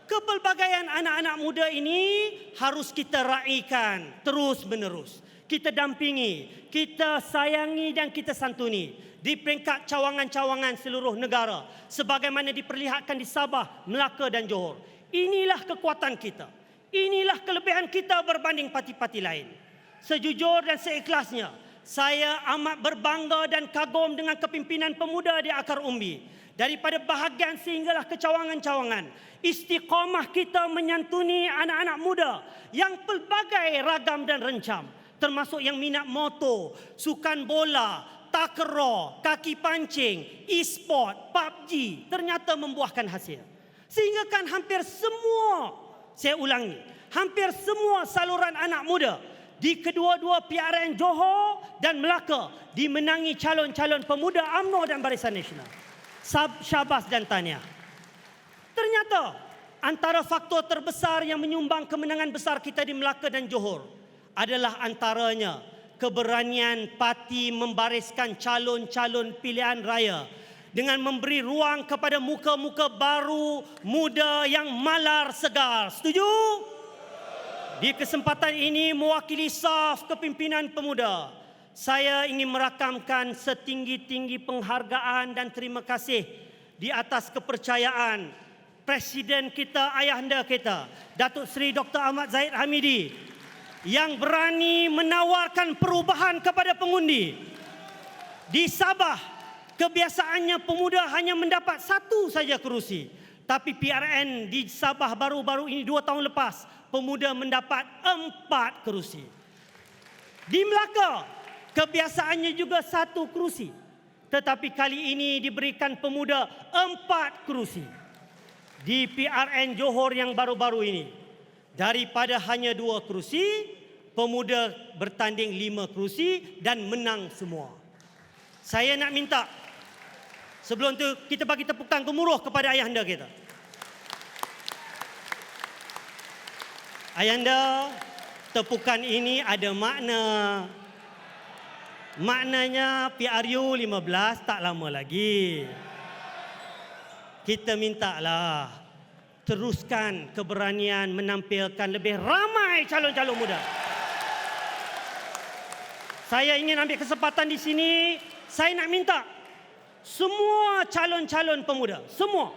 Kepelbagaian anak-anak muda ini harus kita raikan terus-menerus. Kita dampingi, kita sayangi dan kita santuni di peringkat cawangan-cawangan seluruh negara sebagaimana diperlihatkan di Sabah, Melaka dan Johor. Inilah kekuatan kita. Inilah kelebihan kita berbanding parti-parti lain. Sejujur dan seikhlasnya, saya amat berbangga dan kagum dengan kepimpinan pemuda di akar umbi. Daripada bahagian sehinggalah ke cawangan-cawangan. Istiqamah kita menyantuni anak-anak muda yang pelbagai ragam dan rencam. Termasuk yang minat motor, sukan bola, takraw, kaki pancing, e-sport, PUBG. Ternyata membuahkan hasil. Sehingga kan hampir semua, saya ulangi, hampir semua saluran anak muda di kedua-dua PRN Johor dan Melaka dimenangi calon-calon pemuda UMNO dan Barisan Nasional. Syabas dan tahniah. Ternyata antara faktor terbesar yang menyumbang kemenangan besar kita di Melaka dan Johor adalah antaranya keberanian parti membariskan calon-calon pilihan raya dengan memberi ruang kepada muka-muka baru, muda yang malar segar. Setuju? Di kesempatan ini mewakili saf kepimpinan pemuda, saya ingin merakamkan setinggi-tinggi penghargaan dan terima kasih di atas kepercayaan Presiden kita, ayahanda kita, Datuk Seri Dr. Ahmad Zahid Hamidi, yang berani menawarkan perubahan kepada pengundi. Di Sabah, kebiasaannya pemuda hanya mendapat 1 saja kerusi. Tapi PRN di Sabah baru-baru ini 2 tahun lepas, pemuda mendapat 4 kerusi. Di Melaka, kebiasaannya juga 1 kerusi. Tetapi kali ini diberikan pemuda 4 kerusi. Di PRN Johor yang baru-baru ini, daripada hanya 2 kerusi, pemuda bertanding 5 kerusi dan menang semua. Saya nak minta, sebelum tu kita bagi tepukan gemuruh kepada ayahanda kita. Ayahanda, tepukan ini ada makna. Maknanya PRU 15 tak lama lagi. Kita mintalah teruskan keberanian menampilkan lebih ramai calon-calon muda. Saya ingin ambil kesempatan di sini, saya nak minta semua calon-calon pemuda, semua,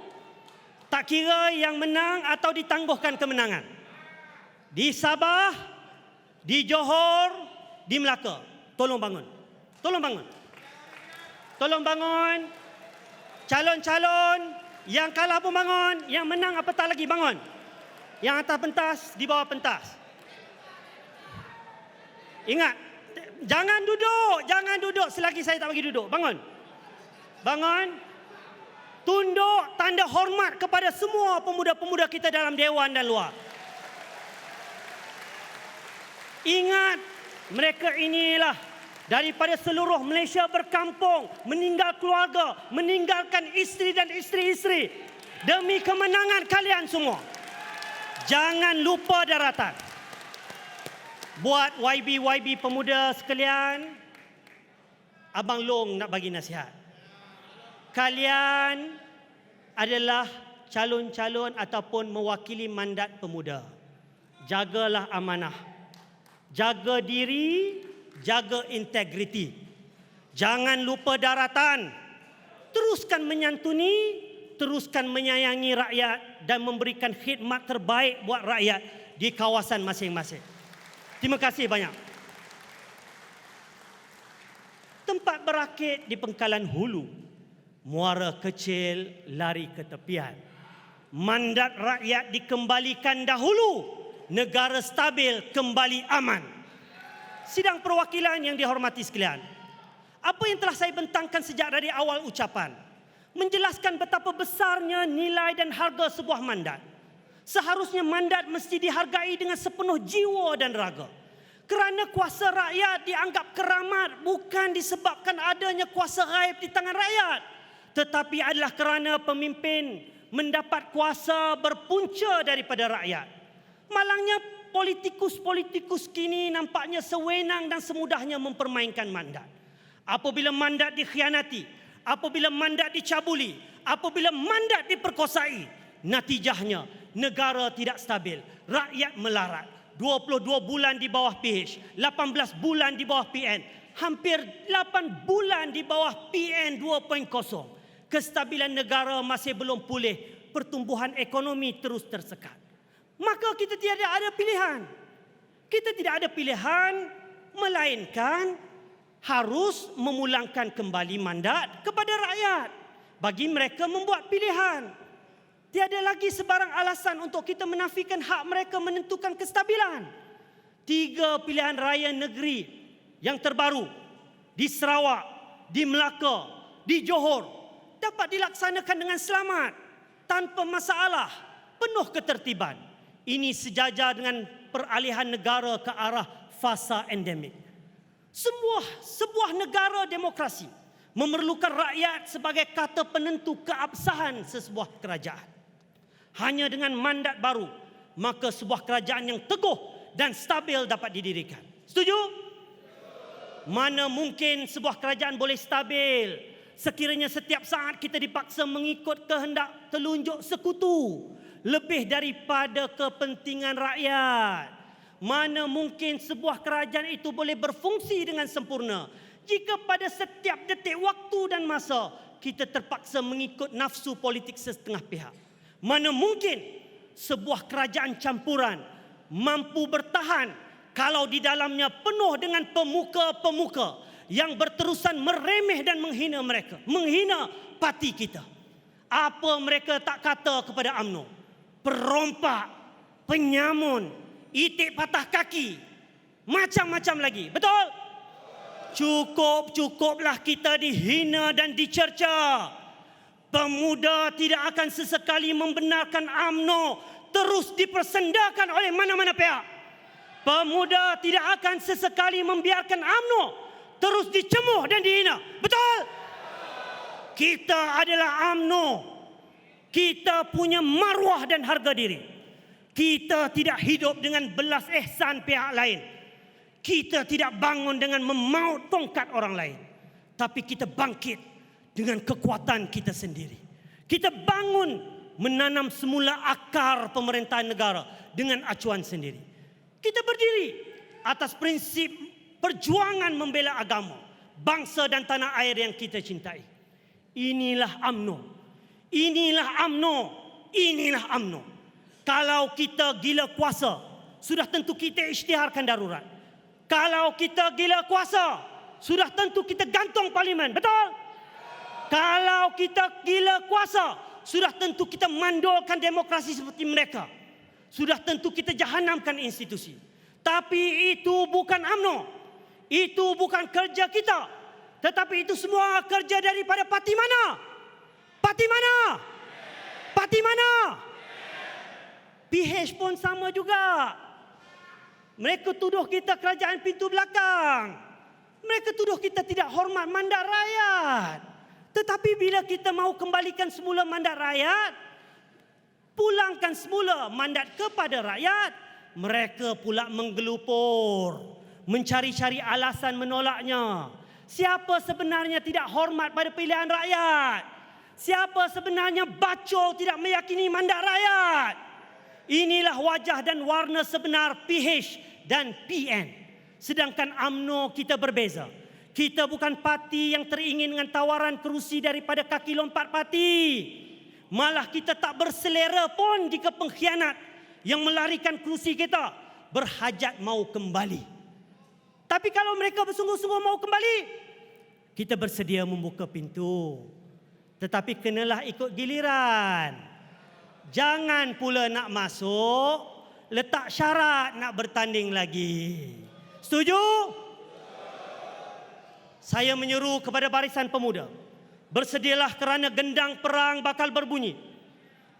tak kira yang menang atau ditangguhkan kemenangan, di Sabah, di Johor, di Melaka, tolong bangun. Tolong bangun. Tolong bangun. Calon-calon yang kalah pun bangun, yang menang apatah lagi bangun. Yang atas pentas, di bawah pentas. Ingat, jangan duduk selagi saya tak bagi duduk. Bangun. Bangun. Tunduk tanda hormat kepada semua pemuda-pemuda kita dalam dewan dan luar. Ingat, mereka inilah daripada seluruh Malaysia berkampung, meninggal keluarga, meninggalkan isteri dan isteri-isteri demi kemenangan kalian semua. Jangan lupa daratan. Buat YB pemuda sekalian, Abang Long nak bagi nasihat. Kalian adalah calon-calon ataupun mewakili mandat pemuda. Jagalah amanah. Jaga diri, jaga integriti. Jangan lupa daratan. Teruskan menyantuni, teruskan menyayangi rakyat dan memberikan khidmat terbaik buat rakyat di kawasan masing-masing. Terima kasih banyak. Tempat berakit di pengkalan hulu, muara kecil lari ke tepian. Mandat rakyat dikembalikan dahulu, negara stabil kembali aman. Sidang perwakilan yang dihormati sekalian, apa yang telah saya bentangkan sejak dari awal ucapan menjelaskan betapa besarnya nilai dan harga sebuah mandat. Seharusnya mandat mesti dihargai dengan sepenuh jiwa dan raga. Kerana kuasa rakyat dianggap keramat bukan disebabkan adanya kuasa gaib di tangan rakyat, tetapi adalah kerana pemimpin mendapat kuasa berpunca daripada rakyat. Malangnya politikus-politikus kini nampaknya sewenang dan semudahnya mempermainkan mandat. Apabila mandat dikhianati, apabila mandat dicabuli, apabila mandat diperkosai, natijahnya negara tidak stabil, rakyat melarat. 22 bulan di bawah PH, 18 bulan di bawah PN, hampir 8 bulan di bawah PN 2.0. Kestabilan negara masih belum pulih, pertumbuhan ekonomi terus tersekat. Maka kita tidak ada pilihan. Kita tidak ada pilihan melainkan harus memulangkan kembali mandat kepada rakyat bagi mereka membuat pilihan. Tiada lagi sebarang alasan untuk kita menafikan hak mereka menentukan kestabilan. 3 pilihan raya negeri yang terbaru di Sarawak, di Melaka, di Johor dapat dilaksanakan dengan selamat, tanpa masalah, penuh ketertiban. Ini sejajar dengan peralihan negara ke arah fasa endemik. Sebuah negara demokrasi memerlukan rakyat sebagai kata penentu keabsahan sesebuah kerajaan. Hanya dengan mandat baru, maka sebuah kerajaan yang teguh dan stabil dapat didirikan. Setuju? Mana mungkin sebuah kerajaan boleh stabil sekiranya setiap saat kita dipaksa mengikut kehendak telunjuk sekutu lebih daripada kepentingan rakyat. Mana mungkin sebuah kerajaan itu boleh berfungsi dengan sempurna jika pada setiap detik waktu dan masa kita terpaksa mengikut nafsu politik setengah pihak. Mana mungkin sebuah kerajaan campuran mampu bertahan kalau di dalamnya penuh dengan pemuka-pemuka yang berterusan meremeh dan menghina mereka, menghina parti kita. Apa mereka tak kata kepada UMNO? Perompak, penyamun, itik patah kaki, macam-macam lagi. Betul? Cukuplah kita dihina dan dicerca. Pemuda tidak akan sesekali membenarkan UMNO terus dipersendakan oleh mana-mana pihak. Pemuda tidak akan sesekali membiarkan UMNO terus dicemuh dan dihina. Betul? Kita adalah UMNO. Kita punya maruah dan harga diri. Kita tidak hidup dengan belas ihsan pihak lain. Kita tidak bangun dengan memaut tongkat orang lain. Tapi kita bangkit dengan kekuatan kita sendiri. Kita bangun menanam semula akar pemerintahan negara dengan acuan sendiri. Kita berdiri atas prinsip perjuangan membela agama, bangsa dan tanah air yang kita cintai. Inilah UMNO. Inilah UMNO. Inilah UMNO. Kalau kita gila kuasa, sudah tentu kita isytiharkan darurat. Kalau kita gila kuasa, sudah tentu kita gantung parlimen. Betul? Kalau kita gila kuasa, sudah tentu kita mandolkan demokrasi seperti mereka. Sudah tentu kita jahanamkan institusi. Tapi itu bukan UMNO. Itu bukan kerja kita. Tetapi itu semua kerja daripada parti mana? Parti mana? Parti mana? PH pun sama juga. Mereka tuduh kita kerajaan pintu belakang. Mereka tuduh kita tidak hormat mandat rakyat. Tetapi bila kita mahu kembalikan semula mandat rakyat, pulangkan semula mandat kepada rakyat, mereka pula menggelupur, mencari-cari alasan menolaknya. Siapa sebenarnya tidak hormat pada pilihan rakyat? Siapa sebenarnya bacol tidak meyakini mandat rakyat? Inilah wajah dan warna sebenar PH dan PN. Sedangkan UMNO kita berbeza. Kita bukan parti yang teringin dengan tawaran kerusi daripada kaki lompat parti. Malah kita tak berselera pun jika pengkhianat yang melarikan kerusi kita berhajat mau kembali. Tapi kalau mereka bersungguh-sungguh mau kembali, kita bersedia membuka pintu. Tetapi kenalah ikut giliran. Jangan pula nak masuk, letak syarat nak bertanding lagi. Setuju? Saya menyeru kepada barisan pemuda, bersedialah kerana gendang perang bakal berbunyi.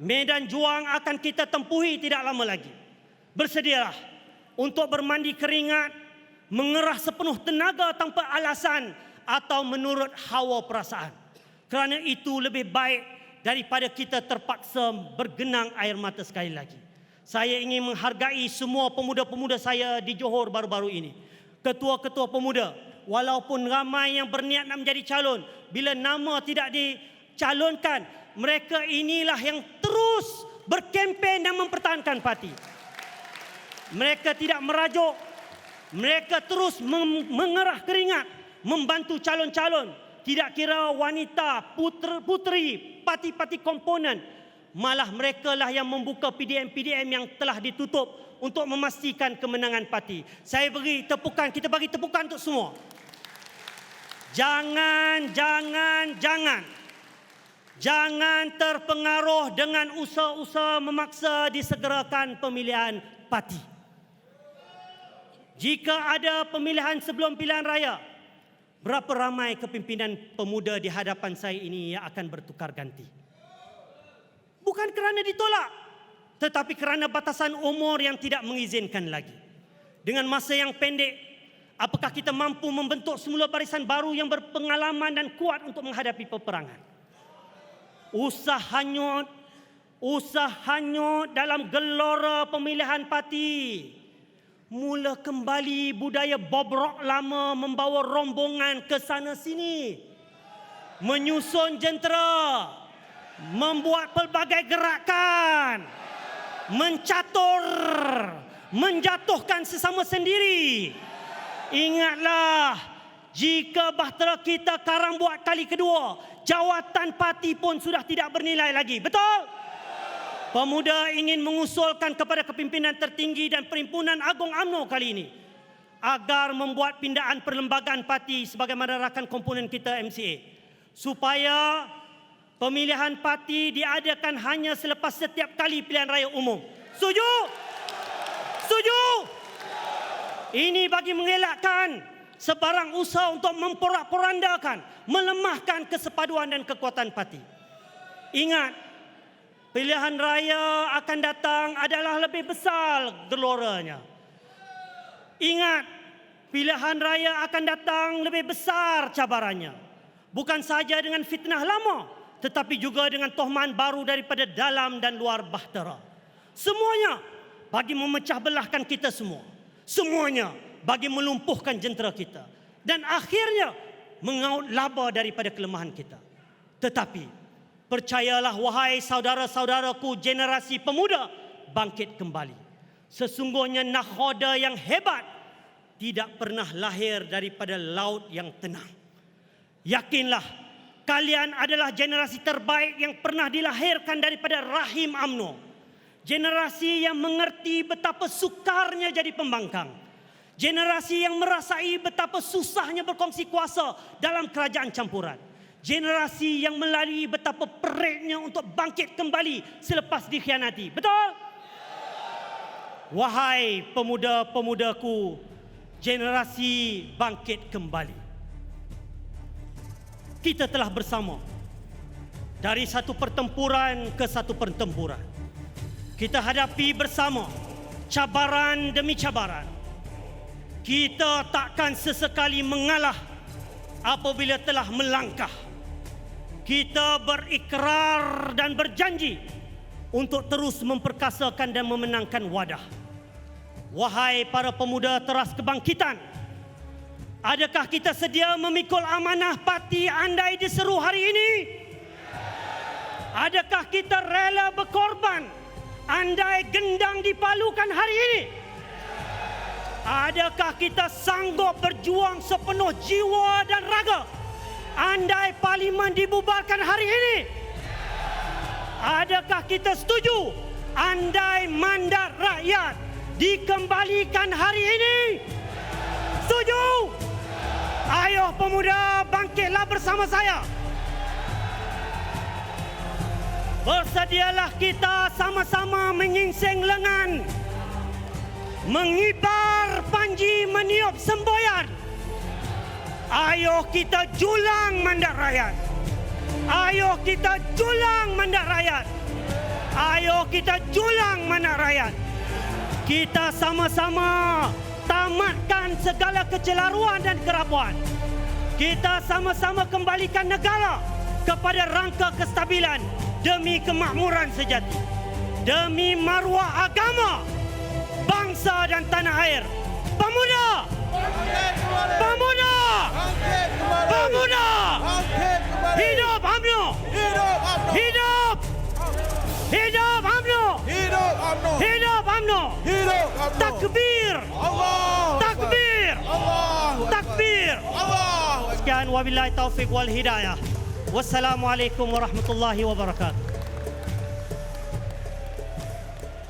Medan juang akan kita tempuhi tidak lama lagi. Bersedialah untuk bermandi keringat, mengerah sepenuh tenaga tanpa alasan atau menurut hawa perasaan. Kerana itu lebih baik daripada kita terpaksa bergenang air mata sekali lagi. Saya ingin menghargai semua pemuda-pemuda saya di Johor baru-baru ini. Ketua-ketua pemuda, walaupun ramai yang berniat nak menjadi calon, bila nama tidak dicalonkan, mereka inilah yang terus berkempen dan mempertahankan parti. Mereka tidak merajuk, mereka terus mengerah keringat, membantu calon-calon. Tidak kira wanita, puteri, parti-parti komponen. Malah mereka lah yang membuka PDM-PDM yang telah ditutup untuk memastikan kemenangan parti. Saya beri tepukan, kita bagi tepukan untuk semua. Jangan terpengaruh dengan usaha-usaha memaksa disegerakan pemilihan parti. Jika ada pemilihan sebelum pilihan raya, berapa ramai kepimpinan pemuda di hadapan saya ini yang akan bertukar ganti? Bukan kerana ditolak, tetapi kerana batasan umur yang tidak mengizinkan lagi. Dengan masa yang pendek, apakah kita mampu membentuk semula barisan baru yang berpengalaman dan kuat untuk menghadapi peperangan? Usah hanyut dalam gelora pemilihan parti. Mula kembali budaya bobrok lama membawa rombongan ke sana sini, menyusun jentera, membuat pelbagai gerakan, mencatur, menjatuhkan sesama sendiri. Ingatlah, jika bahtera kita karang buat kali kedua, jawatan parti pun sudah tidak bernilai lagi. Betul? Pemuda ingin mengusulkan kepada kepimpinan tertinggi dan Perhimpunan Agung UMNO kali ini agar membuat pindaan perlembagaan parti sebagaimana rakan komponen kita MCA, supaya pemilihan parti diadakan hanya selepas setiap kali pilihan raya umum. Setuju? Setuju? Ini bagi mengelakkan sebarang usaha untuk memporak-porandakan, melemahkan kesepaduan dan kekuatan parti. Ingat, pilihan raya akan datang adalah lebih besar geloranya. Ingat, pilihan raya akan datang lebih besar cabarannya. Bukan saja dengan fitnah lama, tetapi juga dengan tohman baru daripada dalam dan luar bahtera. Semuanya bagi memecah belahkan kita semua. Semuanya bagi melumpuhkan jentera kita. Dan akhirnya mengaut laba daripada kelemahan kita. Tetapi percayalah wahai saudara-saudaraku generasi pemuda, bangkit kembali. Sesungguhnya nakhoda yang hebat tidak pernah lahir daripada laut yang tenang. Yakinlah, kalian adalah generasi terbaik yang pernah dilahirkan daripada rahim UMNO. Generasi yang mengerti betapa sukarnya jadi pembangkang. Generasi yang merasai betapa susahnya berkongsi kuasa dalam kerajaan campuran. Generasi yang melalui betapa peritnya untuk bangkit kembali selepas dikhianati. Betul? Wahai pemuda-pemudaku, generasi bangkit kembali. Kita telah bersama dari satu pertempuran ke satu pertempuran. Kita hadapi bersama cabaran demi cabaran. Kita takkan sesekali mengalah apabila telah melangkah. Kita berikrar dan berjanji untuk terus memperkasakan dan memenangkan wadah. Wahai para pemuda teras kebangkitan, adakah kita sedia memikul amanah parti andai diseru hari ini? Adakah kita rela berkorban andai gendang dipalukan hari ini? Adakah kita sanggup berjuang sepenuh jiwa dan raga andai parlimen dibubarkan hari ini? Adakah kita setuju andai mandat rakyat dikembalikan hari ini? Setuju? Ayo pemuda, bangkitlah bersama saya. Bersedialah kita sama-sama menyingsing lengan, mengibar panji meniup semboyan. Ayo kita julang mandat rakyat. Ayo kita julang mandat rakyat. Ayo kita julang mandat rakyat. Kita sama-sama tamatkan segala kecelaruan dan kerapuan. Kita sama-sama kembalikan negara kepada rangka kestabilan demi kemakmuran sejati. Demi maruah agama, bangsa dan tanah air. Pemuda! Pemuda! Pemuda! Hidup UMNO! Hidup! Hidup UMNO! Hidup UMNO! Takbir! Takbir! Takbir! Sekian wabillahi taufiq wal hidayah. Wassalamualaikum warahmatullahi wabarakatuh.